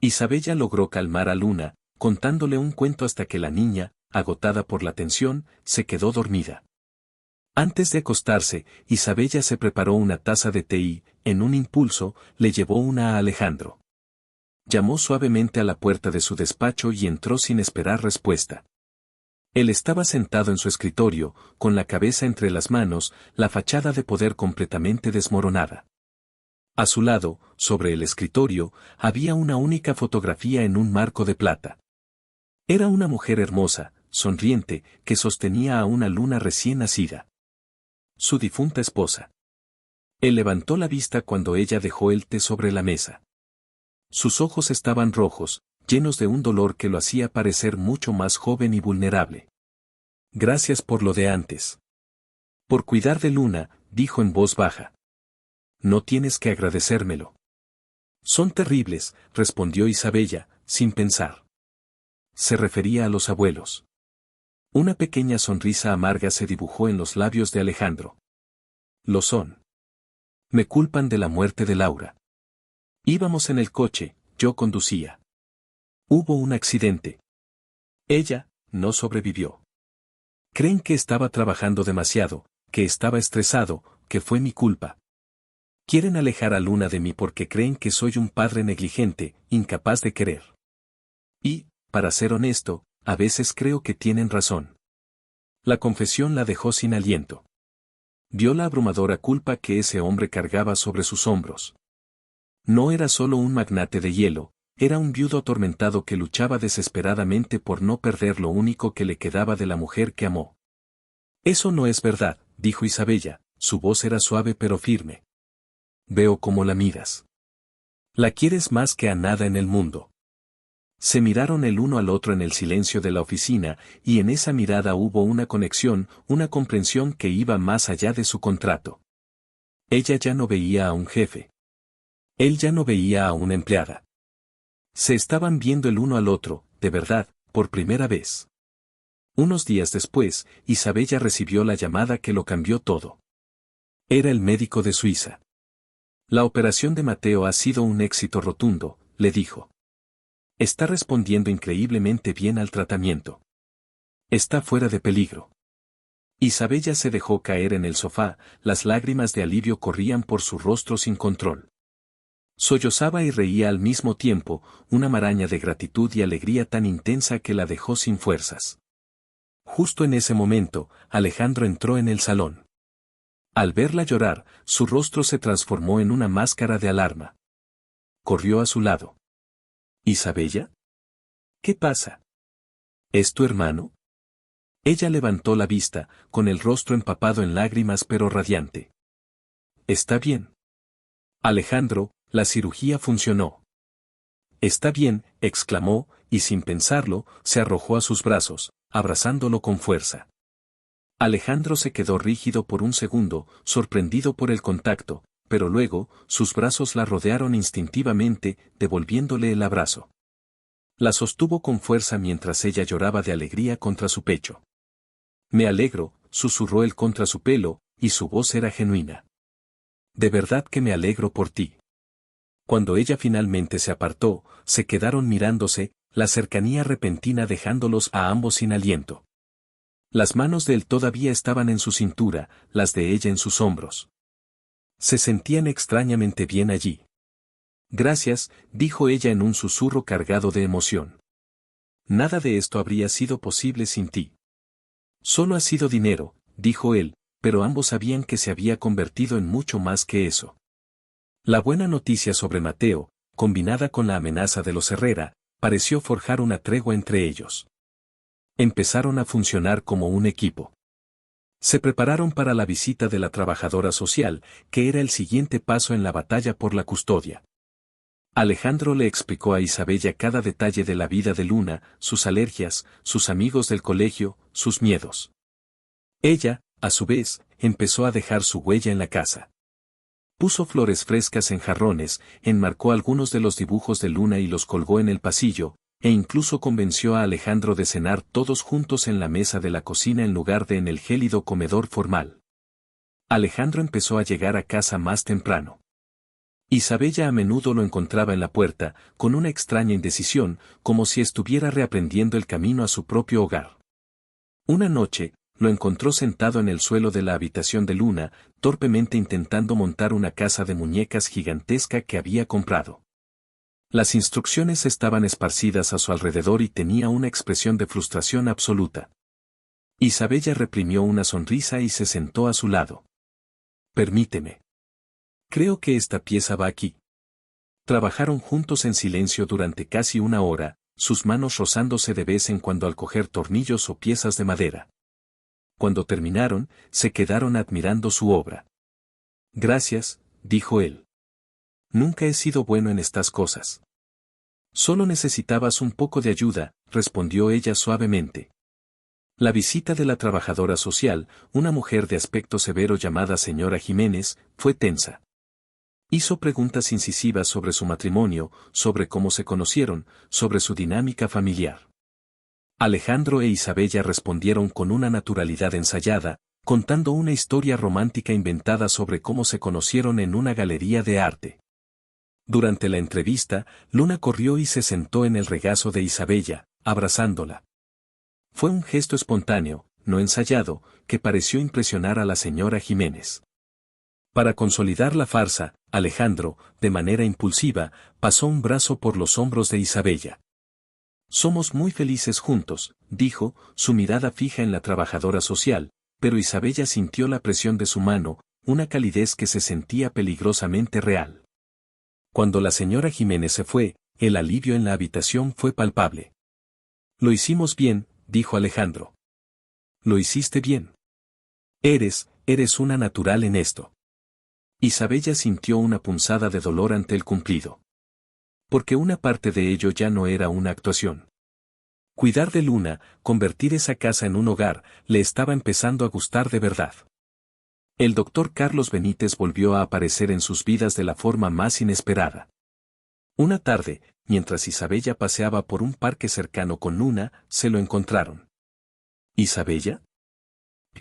Isabella logró calmar a Luna, contándole un cuento hasta que la niña, agotada por la tensión, se quedó dormida. Antes de acostarse, Isabella se preparó una taza de té y, en un impulso, le llevó una a Alejandro. Llamó suavemente a la puerta de su despacho y entró sin esperar respuesta. Él estaba sentado en su escritorio, con la cabeza entre las manos, la fachada de poder completamente desmoronada. A su lado, sobre el escritorio, había una única fotografía en un marco de plata. Era una mujer hermosa, sonriente, que sostenía a una Luna recién nacida. Su difunta esposa. Él levantó la vista cuando ella dejó el té sobre la mesa. Sus ojos estaban rojos, llenos de un dolor que lo hacía parecer mucho más joven y vulnerable. Gracias por lo de antes. Por cuidar de Luna, dijo en voz baja. No tienes que agradecérmelo. Son terribles, respondió Isabella, sin pensar. Se refería a los abuelos. Una pequeña sonrisa amarga se dibujó en los labios de Alejandro. Lo son. Me culpan de la muerte de Laura. Íbamos en el coche, yo conducía. Hubo un accidente. Ella, no sobrevivió. Creen que estaba trabajando demasiado, que estaba estresado, que fue mi culpa. Quieren alejar a Luna de mí porque creen que soy un padre negligente, incapaz de querer. Y, para ser honesto, a veces creo que tienen razón. La confesión la dejó sin aliento. Vio la abrumadora culpa que ese hombre cargaba sobre sus hombros. No era solo un magnate de hielo, era un viudo atormentado que luchaba desesperadamente por no perder lo único que le quedaba de la mujer que amó. Eso no es verdad, dijo Isabella, su voz era suave pero firme. Veo cómo la miras. La quieres más que a nada en el mundo. Se miraron el uno al otro en el silencio de la oficina, y en esa mirada hubo una conexión, una comprensión que iba más allá de su contrato. Ella ya no veía a un jefe. Él ya no veía a una empleada. Se estaban viendo el uno al otro, de verdad, por primera vez. Unos días después, Isabella recibió la llamada que lo cambió todo. Era el médico de Suiza. La operación de Mateo ha sido un éxito rotundo, le dijo. Está respondiendo increíblemente bien al tratamiento. Está fuera de peligro. Isabella se dejó caer en el sofá, las lágrimas de alivio corrían por su rostro sin control. Sollozaba y reía al mismo tiempo, una maraña de gratitud y alegría tan intensa que la dejó sin fuerzas. Justo en ese momento, Alejandro entró en el salón. Al verla llorar, su rostro se transformó en una máscara de alarma. Corrió a su lado. ¿Isabella? ¿Qué pasa? ¿Es tu hermano? Ella levantó la vista, con el rostro empapado en lágrimas pero radiante. «¿Está bien?» «Alejandro, la cirugía funcionó». «Está bien», exclamó, y sin pensarlo, se arrojó a sus brazos, abrazándolo con fuerza. Alejandro se quedó rígido por un segundo, sorprendido por el contacto, pero luego, sus brazos la rodearon instintivamente, devolviéndole el abrazo. La sostuvo con fuerza mientras ella lloraba de alegría contra su pecho. «Me alegro», susurró él contra su pelo, y su voz era genuina. «De verdad que me alegro por ti». Cuando ella finalmente se apartó, se quedaron mirándose, la cercanía repentina dejándolos a ambos sin aliento. Las manos de él todavía estaban en su cintura, las de ella en sus hombros. Se sentían extrañamente bien allí. «Gracias», dijo ella en un susurro cargado de emoción. «Nada de esto habría sido posible sin ti». «Solo ha sido dinero», dijo él, pero ambos sabían que se había convertido en mucho más que eso. La buena noticia sobre Mateo, combinada con la amenaza de los Herrera, pareció forjar una tregua entre ellos. Empezaron a funcionar como un equipo. Se prepararon para la visita de la trabajadora social, que era el siguiente paso en la batalla por la custodia. Alejandro le explicó a Isabella cada detalle de la vida de Luna, sus alergias, sus amigos del colegio, sus miedos. Ella, a su vez, empezó a dejar su huella en la casa. Puso flores frescas en jarrones, enmarcó algunos de los dibujos de Luna y los colgó en el pasillo, e incluso convenció a Alejandro de cenar todos juntos en la mesa de la cocina en lugar de en el gélido comedor formal. Alejandro empezó a llegar a casa más temprano. Isabella a menudo lo encontraba en la puerta, con una extraña indecisión, como si estuviera reaprendiendo el camino a su propio hogar. Una noche, lo encontró sentado en el suelo de la habitación de Luna, torpemente intentando montar una casa de muñecas gigantesca que había comprado. Las instrucciones estaban esparcidas a su alrededor y tenía una expresión de frustración absoluta. Isabella reprimió una sonrisa y se sentó a su lado. «Permíteme. Creo que esta pieza va aquí». Trabajaron juntos en silencio durante casi una hora, sus manos rozándose de vez en cuando al coger tornillos o piezas de madera. Cuando terminaron, se quedaron admirando su obra. «Gracias», dijo él. «Nunca he sido bueno en estas cosas». «Solo necesitabas un poco de ayuda», respondió ella suavemente. La visita de la trabajadora social, una mujer de aspecto severo llamada señora Jiménez, fue tensa. Hizo preguntas incisivas sobre su matrimonio, sobre cómo se conocieron, sobre su dinámica familiar. Alejandro e Isabella respondieron con una naturalidad ensayada, contando una historia romántica inventada sobre cómo se conocieron en una galería de arte. Durante la entrevista, Luna corrió y se sentó en el regazo de Isabella, abrazándola. Fue un gesto espontáneo, no ensayado, que pareció impresionar a la señora Jiménez. Para consolidar la farsa, Alejandro, de manera impulsiva, pasó un brazo por los hombros de Isabella. «Somos muy felices juntos», dijo, su mirada fija en la trabajadora social, pero Isabella sintió la presión de su mano, una calidez que se sentía peligrosamente real. Cuando la señora Jiménez se fue, el alivio en la habitación fue palpable. «Lo hicimos bien», dijo Alejandro. «Lo hiciste bien. Eres una natural en esto». Isabella sintió una punzada de dolor ante el cumplido. Porque una parte de ello ya no era una actuación. Cuidar de Luna, convertir esa casa en un hogar, le estaba empezando a gustar de verdad. El doctor Carlos Benítez volvió a aparecer en sus vidas de la forma más inesperada. Una tarde, mientras Isabella paseaba por un parque cercano con Luna, se lo encontraron. «¿Isabella?»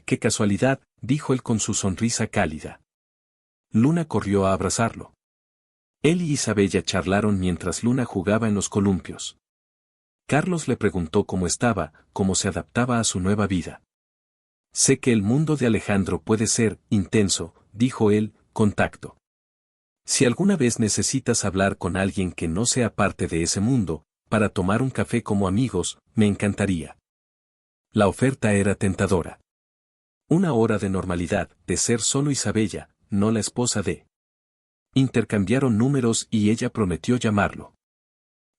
«Qué casualidad», dijo él con su sonrisa cálida. Luna corrió a abrazarlo. Él y Isabella charlaron mientras Luna jugaba en los columpios. Carlos le preguntó cómo estaba, cómo se adaptaba a su nueva vida. «Sé que el mundo de Alejandro puede ser intenso», dijo él, con tacto. «Si alguna vez necesitas hablar con alguien que no sea parte de ese mundo, para tomar un café como amigos, me encantaría». La oferta era tentadora. Una hora de normalidad, de ser solo Isabella, no la esposa de. Intercambiaron números y ella prometió llamarlo.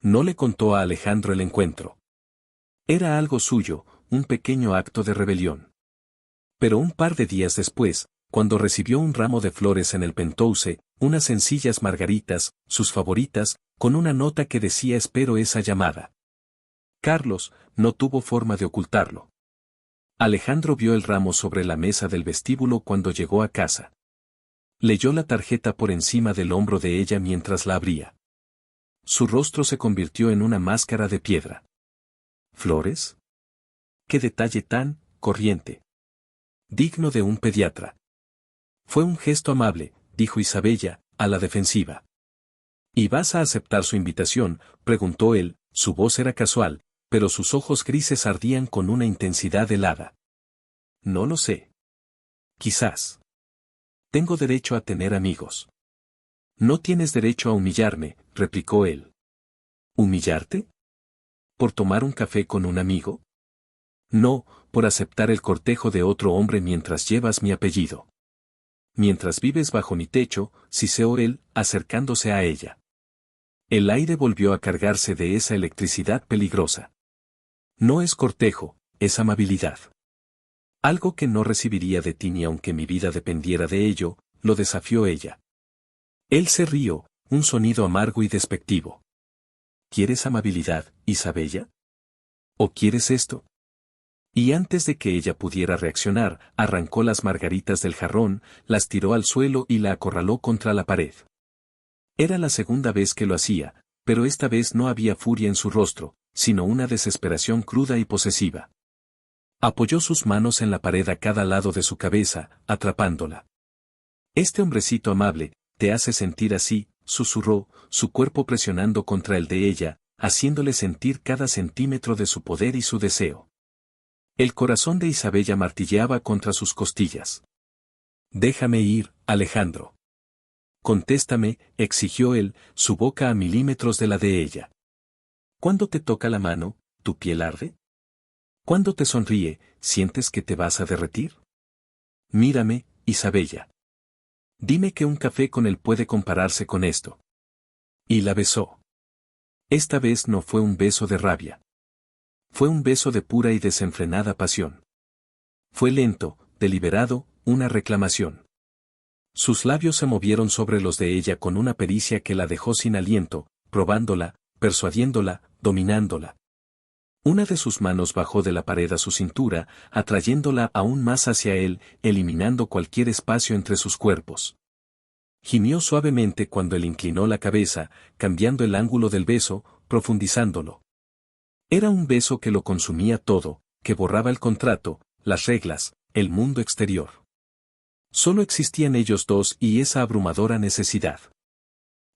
No le contó a Alejandro el encuentro. Era algo suyo, un pequeño acto de rebelión. Pero un par de días después, cuando recibió un ramo de flores en el penthouse, unas sencillas margaritas, sus favoritas, con una nota que decía espero esa llamada. Carlos no tuvo forma de ocultarlo. Alejandro vio el ramo sobre la mesa del vestíbulo cuando llegó a casa. Leyó la tarjeta por encima del hombro de ella mientras la abría. Su rostro se convirtió en una máscara de piedra. ¿Flores? ¡Qué detalle tan corriente! Digno de un pediatra. Fue un gesto amable, dijo Isabella, a la defensiva. ¿Y vas a aceptar su invitación?, preguntó él, su voz era casual, pero sus ojos grises ardían con una intensidad helada. No lo sé. Quizás. Tengo derecho a tener amigos. No tienes derecho a humillarme, replicó él. ¿Humillarte? ¿Por tomar un café con un amigo? No, por aceptar el cortejo de otro hombre mientras llevas mi apellido. Mientras vives bajo mi techo, siseó él, acercándose a ella. El aire volvió a cargarse de esa electricidad peligrosa. No es cortejo, es amabilidad. Algo que no recibiría de ti ni aunque mi vida dependiera de ello, lo desafió ella. Él se rió, un sonido amargo y despectivo. ¿Quieres amabilidad, Isabella? ¿O quieres esto? Y antes de que ella pudiera reaccionar, arrancó las margaritas del jarrón, las tiró al suelo y la acorraló contra la pared. Era la segunda vez que lo hacía, pero esta vez no había furia en su rostro, sino una desesperación cruda y posesiva. Apoyó sus manos en la pared a cada lado de su cabeza, atrapándola. Este hombrecito amable, te hace sentir así, susurró, su cuerpo presionando contra el de ella, haciéndole sentir cada centímetro de su poder y su deseo. El corazón de Isabella martilleaba contra sus costillas. Déjame ir, Alejandro. Contéstame, exigió él, su boca a milímetros de la de ella. ¿Cuándo te toca la mano, tu piel arde? ¿Cuándo te sonríe, sientes que te vas a derretir? Mírame, Isabella. Dime que un café con él puede compararse con esto. Y la besó. Esta vez no fue un beso de rabia. Fue un beso de pura y desenfrenada pasión. Fue lento, deliberado, una reclamación. Sus labios se movieron sobre los de ella con una pericia que la dejó sin aliento, probándola, persuadiéndola, dominándola. Una de sus manos bajó de la pared a su cintura, atrayéndola aún más hacia él, eliminando cualquier espacio entre sus cuerpos. Gimió suavemente cuando él inclinó la cabeza, cambiando el ángulo del beso, profundizándolo. Era un beso que lo consumía todo, que borraba el contrato, las reglas, el mundo exterior. Solo existían ellos dos y esa abrumadora necesidad.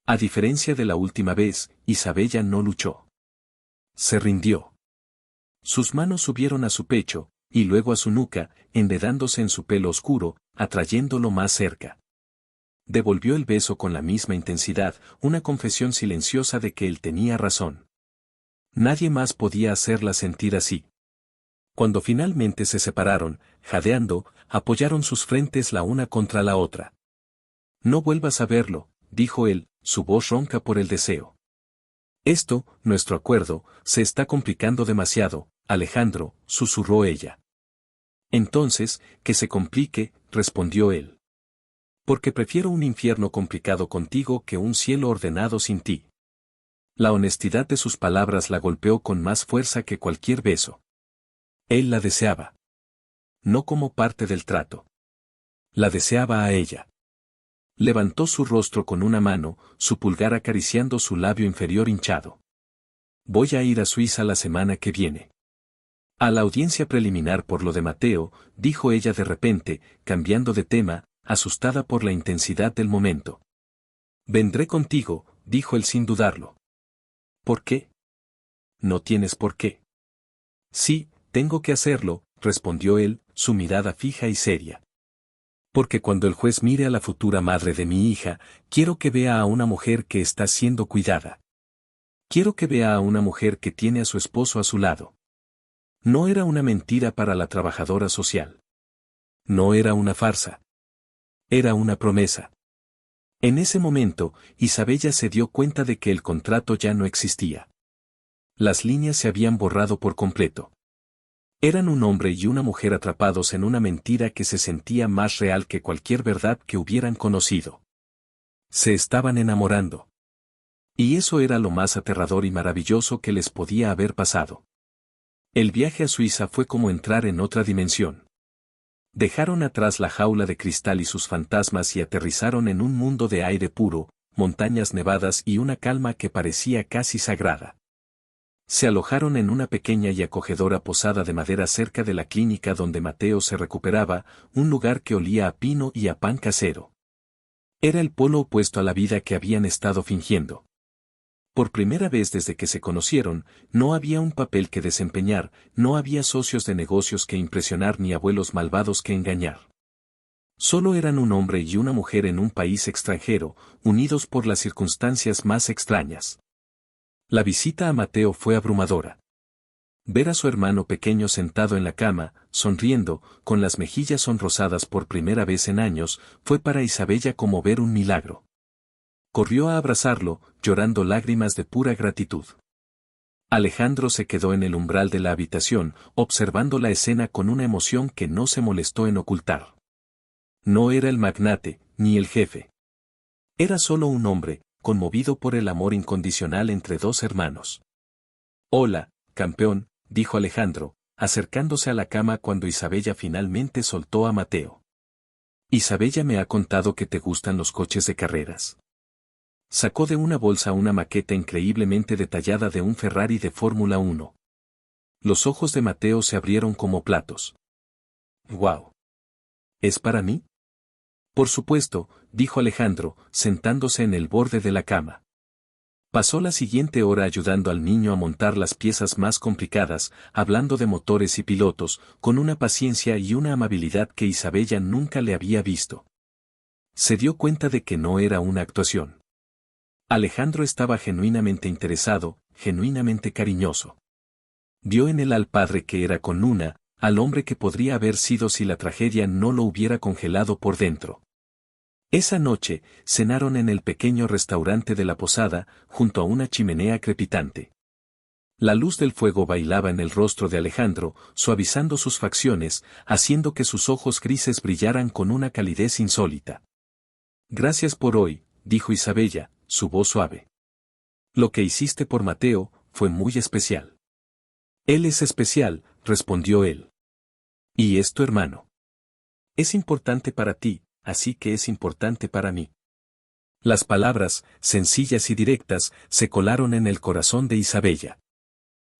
A diferencia de la última vez, Isabella no luchó. Se rindió. Sus manos subieron a su pecho, y luego a su nuca, enredándose en su pelo oscuro, atrayéndolo más cerca. Devolvió el beso con la misma intensidad, una confesión silenciosa de que él tenía razón. Nadie más podía hacerla sentir así. Cuando finalmente se separaron, jadeando, apoyaron sus frentes la una contra la otra. No vuelvas a verlo, dijo él, su voz ronca por el deseo. Esto, nuestro acuerdo, se está complicando demasiado, Alejandro, susurró ella. Entonces, que se complique, respondió él. Porque prefiero un infierno complicado contigo que un cielo ordenado sin ti. La honestidad de sus palabras la golpeó con más fuerza que cualquier beso. Él la deseaba. No como parte del trato. La deseaba a ella. Levantó su rostro con una mano, su pulgar acariciando su labio inferior hinchado. Voy a ir a Suiza la semana que viene. A la audiencia preliminar por lo de Mateo, dijo ella de repente, cambiando de tema, asustada por la intensidad del momento. Vendré contigo, dijo él sin dudarlo. ¿Por qué? No tienes por qué. Sí, tengo que hacerlo, respondió él, su mirada fija y seria. Porque cuando el juez mire a la futura madre de mi hija, quiero que vea a una mujer que está siendo cuidada. Quiero que vea a una mujer que tiene a su esposo a su lado. No era una mentira para la trabajadora social. No era una farsa. Era una promesa. En ese momento, Isabella se dio cuenta de que el contrato ya no existía. Las líneas se habían borrado por completo. Eran un hombre y una mujer atrapados en una mentira que se sentía más real que cualquier verdad que hubieran conocido. Se estaban enamorando. Y eso era lo más aterrador y maravilloso que les podía haber pasado. El viaje a Suiza fue como entrar en otra dimensión. Dejaron atrás la jaula de cristal y sus fantasmas y aterrizaron en un mundo de aire puro, montañas nevadas y una calma que parecía casi sagrada. Se alojaron en una pequeña y acogedora posada de madera cerca de la clínica donde Mateo se recuperaba, un lugar que olía a pino y a pan casero. Era el polo opuesto a la vida que habían estado fingiendo. Por primera vez desde que se conocieron, no había un papel que desempeñar, no había socios de negocios que impresionar ni abuelos malvados que engañar. Solo eran un hombre y una mujer en un país extranjero, unidos por las circunstancias más extrañas. La visita a Mateo fue abrumadora. Ver a su hermano pequeño sentado en la cama, sonriendo, con las mejillas sonrosadas por primera vez en años, fue para Isabella como ver un milagro. Corrió a abrazarlo, llorando lágrimas de pura gratitud. Alejandro se quedó en el umbral de la habitación, observando la escena con una emoción que no se molestó en ocultar. No era el magnate, ni el jefe. Era solo un hombre, conmovido por el amor incondicional entre dos hermanos. «Hola, campeón», dijo Alejandro, acercándose a la cama cuando Isabella finalmente soltó a Mateo. «Isabella me ha contado que te gustan los coches de carreras». Sacó de una bolsa una maqueta increíblemente detallada de un Ferrari de Fórmula 1. Los ojos de Mateo se abrieron como platos. «¡Guau! ¿Es para mí?» «Por supuesto», dijo Alejandro, sentándose en el borde de la cama. Pasó la siguiente hora ayudando al niño a montar las piezas más complicadas, hablando de motores y pilotos, con una paciencia y una amabilidad que Isabella nunca le había visto. Se dio cuenta de que no era una actuación. Alejandro estaba genuinamente interesado, genuinamente cariñoso. Vio en él al padre que era con Luna, al hombre que podría haber sido si la tragedia no lo hubiera congelado por dentro. Esa noche, cenaron en el pequeño restaurante de la posada, junto a una chimenea crepitante. La luz del fuego bailaba en el rostro de Alejandro, suavizando sus facciones, haciendo que sus ojos grises brillaran con una calidez insólita. «Gracias por hoy», dijo Isabella, su voz suave. «Lo que hiciste por Mateo fue muy especial». «Él es especial», respondió él. «Y es tu hermano. Es importante para ti, así que es importante para mí». Las palabras, sencillas y directas, se colaron en el corazón de Isabella.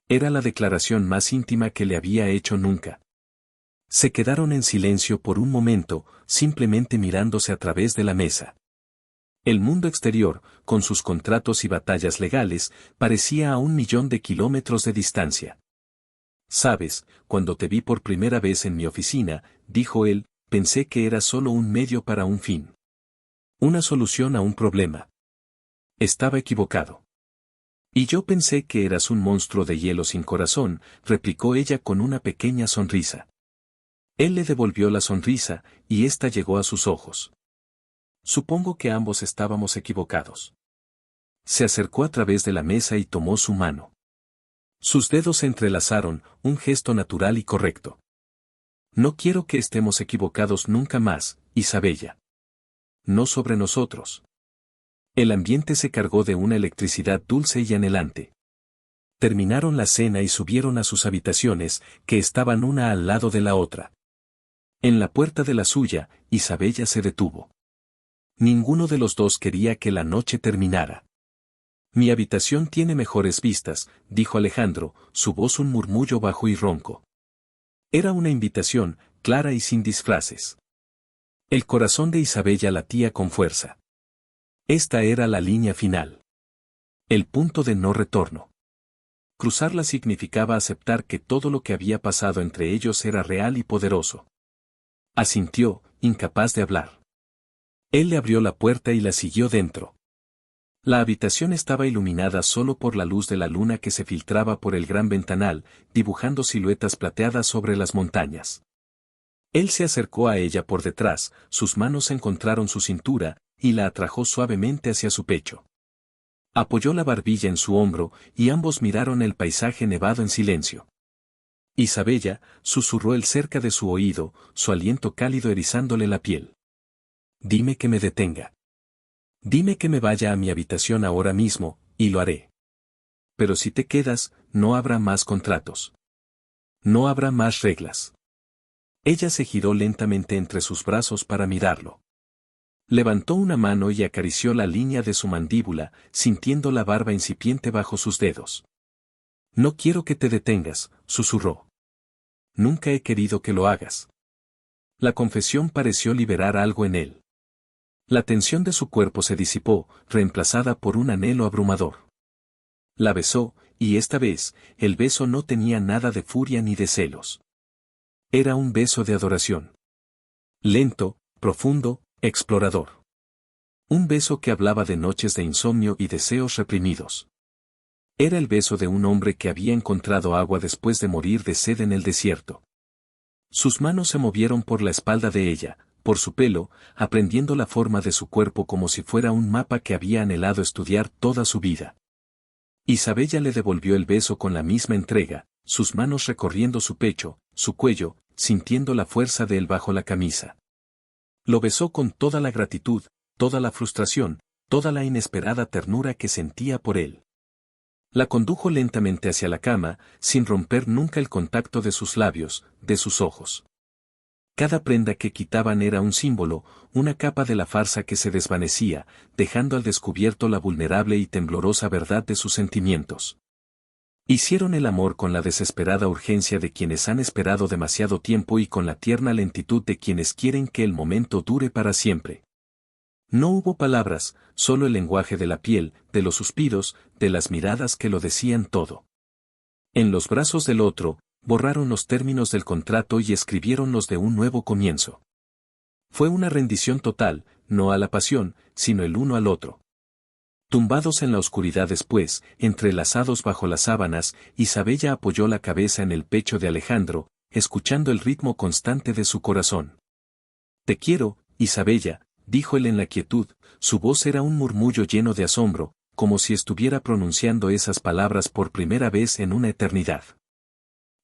Era la declaración más íntima que le había hecho nunca. Se quedaron en silencio por un momento, simplemente mirándose a través de la mesa. El mundo exterior, con sus contratos y batallas legales, parecía a 1.000.000 de kilómetros de distancia. «Sabes, cuando te vi por primera vez en mi oficina», dijo él, «pensé que era solo un medio para un fin. Una solución a un problema. Estaba equivocado». «Y yo pensé que eras un monstruo de hielo sin corazón», replicó ella con una pequeña sonrisa. Él le devolvió la sonrisa, y ésta llegó a sus ojos. «Supongo que ambos estábamos equivocados». Se acercó a través de la mesa y tomó su mano. Sus dedos se entrelazaron, un gesto natural y correcto. «No quiero que estemos equivocados nunca más, Isabella. No sobre nosotros». El ambiente se cargó de una electricidad dulce y anhelante. Terminaron la cena y subieron a sus habitaciones, que estaban una al lado de la otra. En la puerta de la suya, Isabella se detuvo. Ninguno de los dos quería que la noche terminara. «Mi habitación tiene mejores vistas», dijo Alejandro, su voz un murmullo bajo y ronco. Era una invitación, clara y sin disfraces. El corazón de Isabella latía con fuerza. Esta era la línea final. El punto de no retorno. Cruzarla significaba aceptar que todo lo que había pasado entre ellos era real y poderoso. Asintió, incapaz de hablar. Él le abrió la puerta y la siguió dentro. La habitación estaba iluminada solo por la luz de la luna que se filtraba por el gran ventanal, dibujando siluetas plateadas sobre las montañas. Él se acercó a ella por detrás, sus manos encontraron su cintura, y la atrajo suavemente hacia su pecho. Apoyó la barbilla en su hombro, y ambos miraron el paisaje nevado en silencio. Isabella, susurró él cerca de su oído, su aliento cálido erizándole la piel. Dime que me detenga. Dime que me vaya a mi habitación ahora mismo, y lo haré. Pero si te quedas, no habrá más contratos. No habrá más reglas. Ella se giró lentamente entre sus brazos para mirarlo. Levantó una mano y acarició la línea de su mandíbula, sintiendo la barba incipiente bajo sus dedos. No quiero que te detengas, susurró. Nunca he querido que lo hagas. La confesión pareció liberar algo en él. La tensión de su cuerpo se disipó, reemplazada por un anhelo abrumador. La besó, y esta vez, el beso no tenía nada de furia ni de celos. Era un beso de adoración. Lento, profundo, explorador. Un beso que hablaba de noches de insomnio y deseos reprimidos. Era el beso de un hombre que había encontrado agua después de morir de sed en el desierto. Sus manos se movieron por la espalda de ella, por su pelo, aprendiendo la forma de su cuerpo como si fuera un mapa que había anhelado estudiar toda su vida. Isabella le devolvió el beso con la misma entrega, sus manos recorriendo su pecho, su cuello, sintiendo la fuerza de él bajo la camisa. Lo besó con toda la gratitud, toda la frustración, toda la inesperada ternura que sentía por él. La condujo lentamente hacia la cama, sin romper nunca el contacto de sus labios, de sus ojos. Cada prenda que quitaban era un símbolo, una capa de la farsa que se desvanecía, dejando al descubierto la vulnerable y temblorosa verdad de sus sentimientos. Hicieron el amor con la desesperada urgencia de quienes han esperado demasiado tiempo y con la tierna lentitud de quienes quieren que el momento dure para siempre. No hubo palabras, solo el lenguaje de la piel, de los suspiros, de las miradas que lo decían todo. En los brazos del otro, borraron los términos del contrato y escribieron los de un nuevo comienzo. Fue una rendición total, no a la pasión, sino el uno al otro. Tumbados en la oscuridad después, entrelazados bajo las sábanas, Isabella apoyó la cabeza en el pecho de Alejandro, escuchando el ritmo constante de su corazón. Te quiero, Isabella, dijo él en la quietud, su voz era un murmullo lleno de asombro, como si estuviera pronunciando esas palabras por primera vez en una eternidad.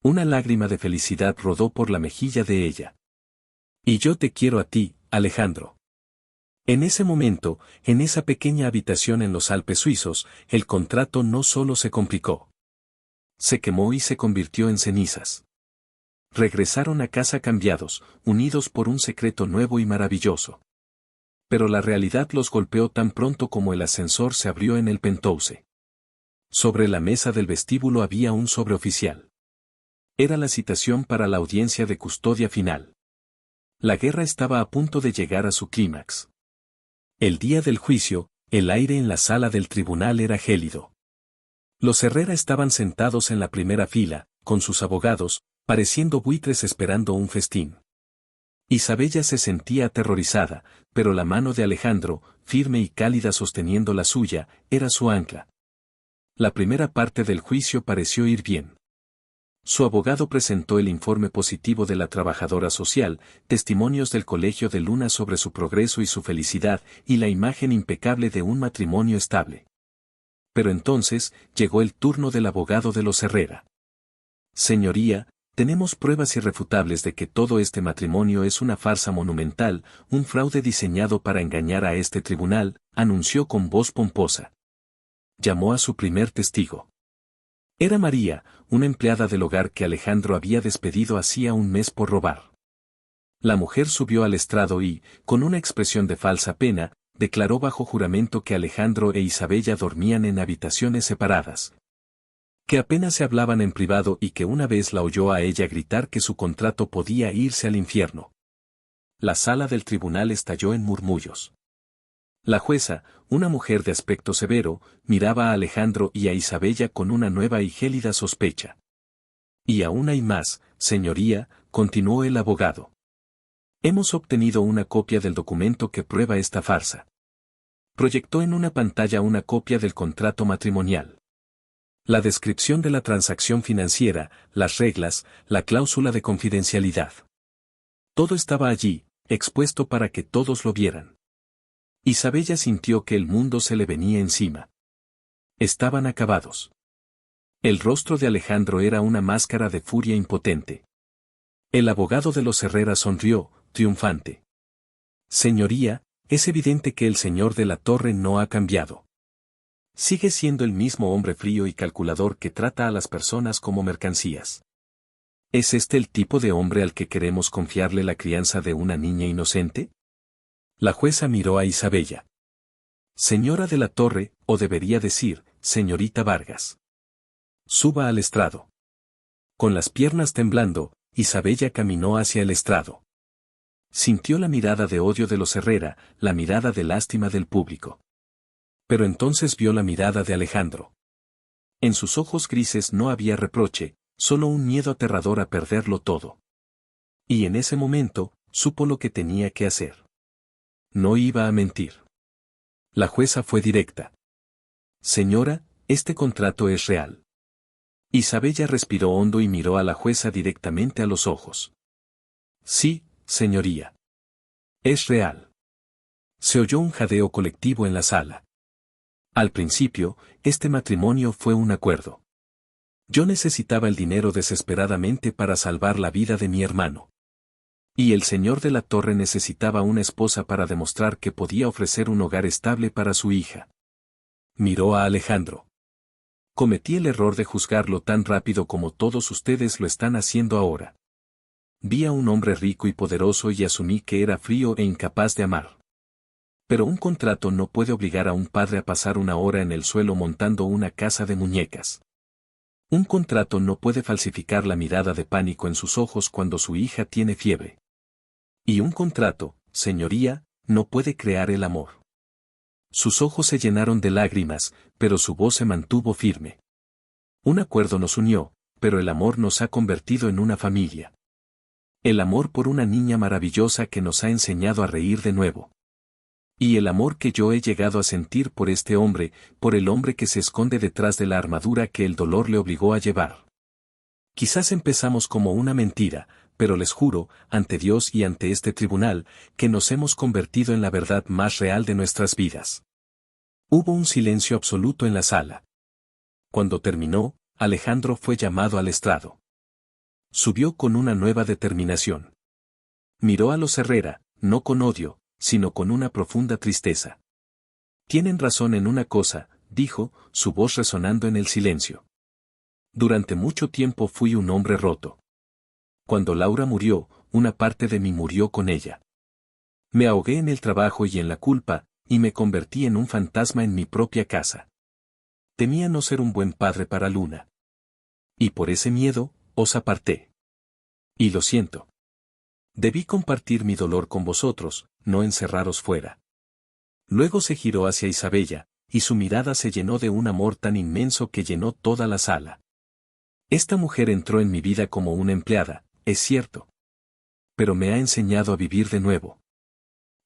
Una lágrima de felicidad rodó por la mejilla de ella. Y yo te quiero a ti, Alejandro. En ese momento, en esa pequeña habitación en los Alpes suizos, el contrato no solo se complicó. Se quemó y se convirtió en cenizas. Regresaron a casa cambiados, unidos por un secreto nuevo y maravilloso. Pero la realidad los golpeó tan pronto como el ascensor se abrió en el penthouse. Sobre la mesa del vestíbulo había un sobreoficial. Era la citación para la audiencia de custodia final. La guerra estaba a punto de llegar a su clímax. El día del juicio, el aire en la sala del tribunal era gélido. Los Herrera estaban sentados en la primera fila, con sus abogados, pareciendo buitres esperando un festín. Isabella se sentía aterrorizada, pero la mano de Alejandro, firme y cálida sosteniendo la suya, era su ancla. La primera parte del juicio pareció ir bien. Su abogado presentó el informe positivo de la trabajadora social, testimonios del Colegio de Luna sobre su progreso y su felicidad, y la imagen impecable de un matrimonio estable. Pero entonces, llegó el turno del abogado de los Herrera. Señoría, tenemos pruebas irrefutables de que todo este matrimonio es una farsa monumental, un fraude diseñado para engañar a este tribunal, anunció con voz pomposa. Llamó a su primer testigo. Era María, una empleada del hogar que Alejandro había despedido hacía un mes por robar. La mujer subió al estrado y, con una expresión de falsa pena, declaró bajo juramento que Alejandro e Isabella dormían en habitaciones separadas. Que apenas se hablaban en privado y que una vez la oyó a ella gritar que su contrato podía irse al infierno. La sala del tribunal estalló en murmullos. La jueza, una mujer de aspecto severo, miraba a Alejandro y a Isabella con una nueva y gélida sospecha. Y aún hay más, señoría, continuó el abogado. Hemos obtenido una copia del documento que prueba esta farsa. Proyectó en una pantalla una copia del contrato matrimonial. La descripción de la transacción financiera, las reglas, la cláusula de confidencialidad. Todo estaba allí, expuesto para que todos lo vieran. Isabella sintió que el mundo se le venía encima. Estaban acabados. El rostro de Alejandro era una máscara de furia impotente. El abogado de los Herrera sonrió, triunfante. Señoría, es evidente que el señor de la Torre no ha cambiado. Sigue siendo el mismo hombre frío y calculador que trata a las personas como mercancías. ¿Es este el tipo de hombre al que queremos confiarle la crianza de una niña inocente? La jueza miró a Isabella. Señora de la Torre, o debería decir, señorita Vargas. Suba al estrado. Con las piernas temblando, Isabella caminó hacia el estrado. Sintió la mirada de odio de los Herrera, la mirada de lástima del público. Pero entonces vio la mirada de Alejandro. En sus ojos grises no había reproche, solo un miedo aterrador a perderlo todo. Y en ese momento, supo lo que tenía que hacer. No iba a mentir. La jueza fue directa. Señora, este contrato es real. Isabella respiró hondo y miró a la jueza directamente a los ojos. Sí, señoría. Es real. Se oyó un jadeo colectivo en la sala. Al principio, este matrimonio fue un acuerdo. Yo necesitaba el dinero desesperadamente para salvar la vida de mi hermano. Y el señor de la Torre necesitaba una esposa para demostrar que podía ofrecer un hogar estable para su hija. Miró a Alejandro. Cometí el error de juzgarlo tan rápido como todos ustedes lo están haciendo ahora. Vi a un hombre rico y poderoso y asumí que era frío e incapaz de amar. Pero un contrato no puede obligar a un padre a pasar una hora en el suelo montando una casa de muñecas. Un contrato no puede falsificar la mirada de pánico en sus ojos cuando su hija tiene fiebre. Y un contrato, señoría, no puede crear el amor. Sus ojos se llenaron de lágrimas, pero su voz se mantuvo firme. Un acuerdo nos unió, pero el amor nos ha convertido en una familia. El amor por una niña maravillosa que nos ha enseñado a reír de nuevo. Y el amor que yo he llegado a sentir por este hombre, por el hombre que se esconde detrás de la armadura que el dolor le obligó a llevar. Quizás empezamos como una mentira, pero les juro, ante Dios y ante este tribunal, que nos hemos convertido en la verdad más real de nuestras vidas. Hubo un silencio absoluto en la sala. Cuando terminó, Alejandro fue llamado al estrado. Subió con una nueva determinación. Miró a los Herrera, no con odio, sino con una profunda tristeza. Tienen razón en una cosa, dijo, su voz resonando en el silencio. Durante mucho tiempo fui un hombre roto. Cuando Laura murió, una parte de mí murió con ella. Me ahogué en el trabajo y en la culpa, y me convertí en un fantasma en mi propia casa. Temía no ser un buen padre para Luna. Y por ese miedo, os aparté. Y lo siento. Debí compartir mi dolor con vosotros, no encerraros fuera. Luego se giró hacia Isabella, y su mirada se llenó de un amor tan inmenso que llenó toda la sala. Esta mujer entró en mi vida como una empleada, es cierto. Pero me ha enseñado a vivir de nuevo.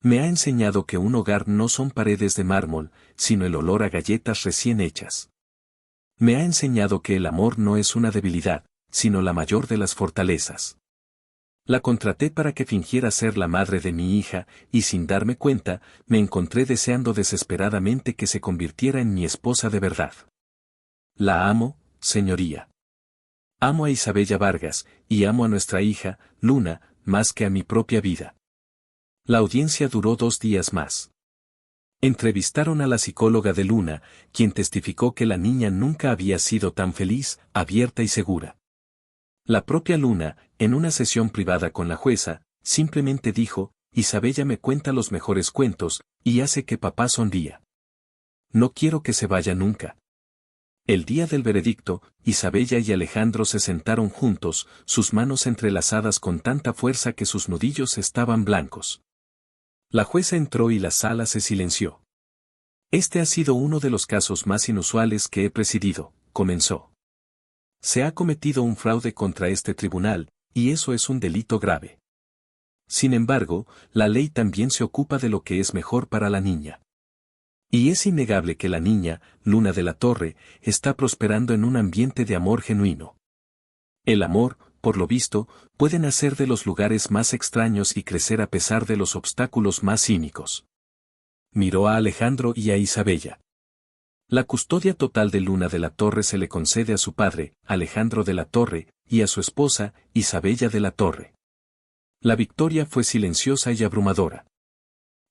Me ha enseñado que un hogar no son paredes de mármol, sino el olor a galletas recién hechas. Me ha enseñado que el amor no es una debilidad, sino la mayor de las fortalezas. La contraté para que fingiera ser la madre de mi hija, y sin darme cuenta, me encontré deseando desesperadamente que se convirtiera en mi esposa de verdad. La amo, señoría. Amo a Isabella Vargas, y amo a nuestra hija, Luna, más que a mi propia vida. La audiencia duró 2 días más. Entrevistaron a la psicóloga de Luna, quien testificó que la niña nunca había sido tan feliz, abierta y segura. La propia Luna, en una sesión privada con la jueza, simplemente dijo, Isabella me cuenta los mejores cuentos, y hace que papá sonría. No quiero que se vaya nunca. El día del veredicto, Isabella y Alejandro se sentaron juntos, sus manos entrelazadas con tanta fuerza que sus nudillos estaban blancos. La jueza entró y la sala se silenció. Este ha sido uno de los casos más inusuales que he presidido, comenzó. Se ha cometido un fraude contra este tribunal, y eso es un delito grave. Sin embargo, la ley también se ocupa de lo que es mejor para la niña. Y es innegable que la niña, Luna de la Torre, está prosperando en un ambiente de amor genuino. El amor, por lo visto, puede nacer de los lugares más extraños y crecer a pesar de los obstáculos más cínicos. Miró a Alejandro y a Isabella. La custodia total de Luna de la Torre se le concede a su padre, Alejandro de la Torre, y a su esposa, Isabella de la Torre. La victoria fue silenciosa y abrumadora.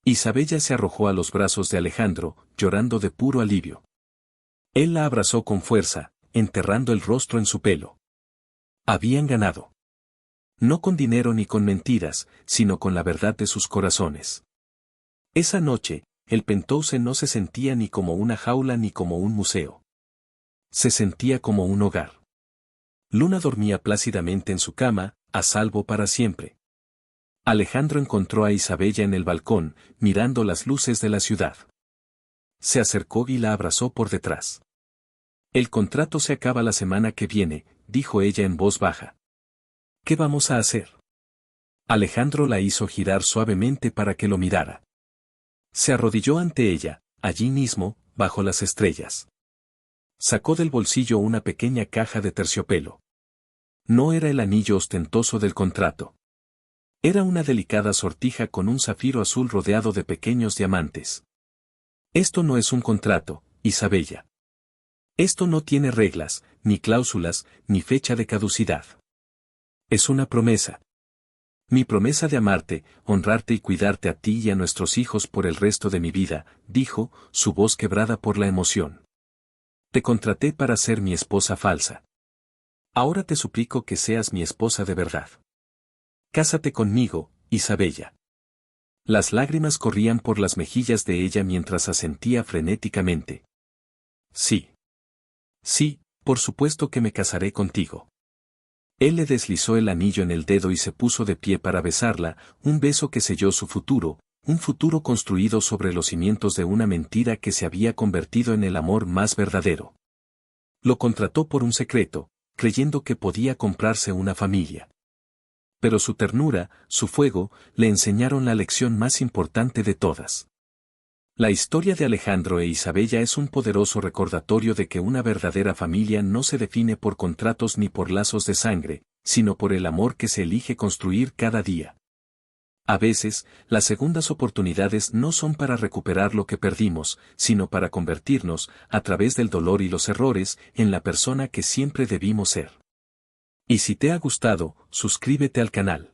Isabella se arrojó a los brazos de Alejandro, llorando de puro alivio. Él la abrazó con fuerza, enterrando el rostro en su pelo. Habían ganado. No con dinero ni con mentiras, sino con la verdad de sus corazones. Esa noche, el Penthouse no se sentía ni como una jaula ni como un museo. Se sentía como un hogar. Luna dormía plácidamente en su cama, a salvo para siempre. Alejandro encontró a Isabella en el balcón, mirando las luces de la ciudad. Se acercó y la abrazó por detrás. El contrato se acaba la semana que viene, dijo ella en voz baja. ¿Qué vamos a hacer? Alejandro la hizo girar suavemente para que lo mirara. Se arrodilló ante ella, allí mismo, bajo las estrellas. Sacó del bolsillo una pequeña caja de terciopelo. No era el anillo ostentoso del contrato. Era una delicada sortija con un zafiro azul rodeado de pequeños diamantes. Esto no es un contrato, Isabella. Esto no tiene reglas, ni cláusulas, ni fecha de caducidad. Es una promesa. Mi promesa de amarte, honrarte y cuidarte a ti y a nuestros hijos por el resto de mi vida, dijo, su voz quebrada por la emoción. Te contraté para ser mi esposa falsa. Ahora te suplico que seas mi esposa de verdad. Cásate conmigo, Isabella. Las lágrimas corrían por las mejillas de ella mientras asentía frenéticamente. Sí. Sí, por supuesto que me casaré contigo. Él le deslizó el anillo en el dedo y se puso de pie para besarla, un beso que selló su futuro, un futuro construido sobre los cimientos de una mentira que se había convertido en el amor más verdadero. Lo contrató por un secreto, creyendo que podía comprarse una familia. Pero su ternura, su fuego, le enseñaron la lección más importante de todas. La historia de Alejandro e Isabella es un poderoso recordatorio de que una verdadera familia no se define por contratos ni por lazos de sangre, sino por el amor que se elige construir cada día. A veces, las segundas oportunidades no son para recuperar lo que perdimos, sino para convertirnos, a través del dolor y los errores, en la persona que siempre debimos ser. Y si te ha gustado, suscríbete al canal.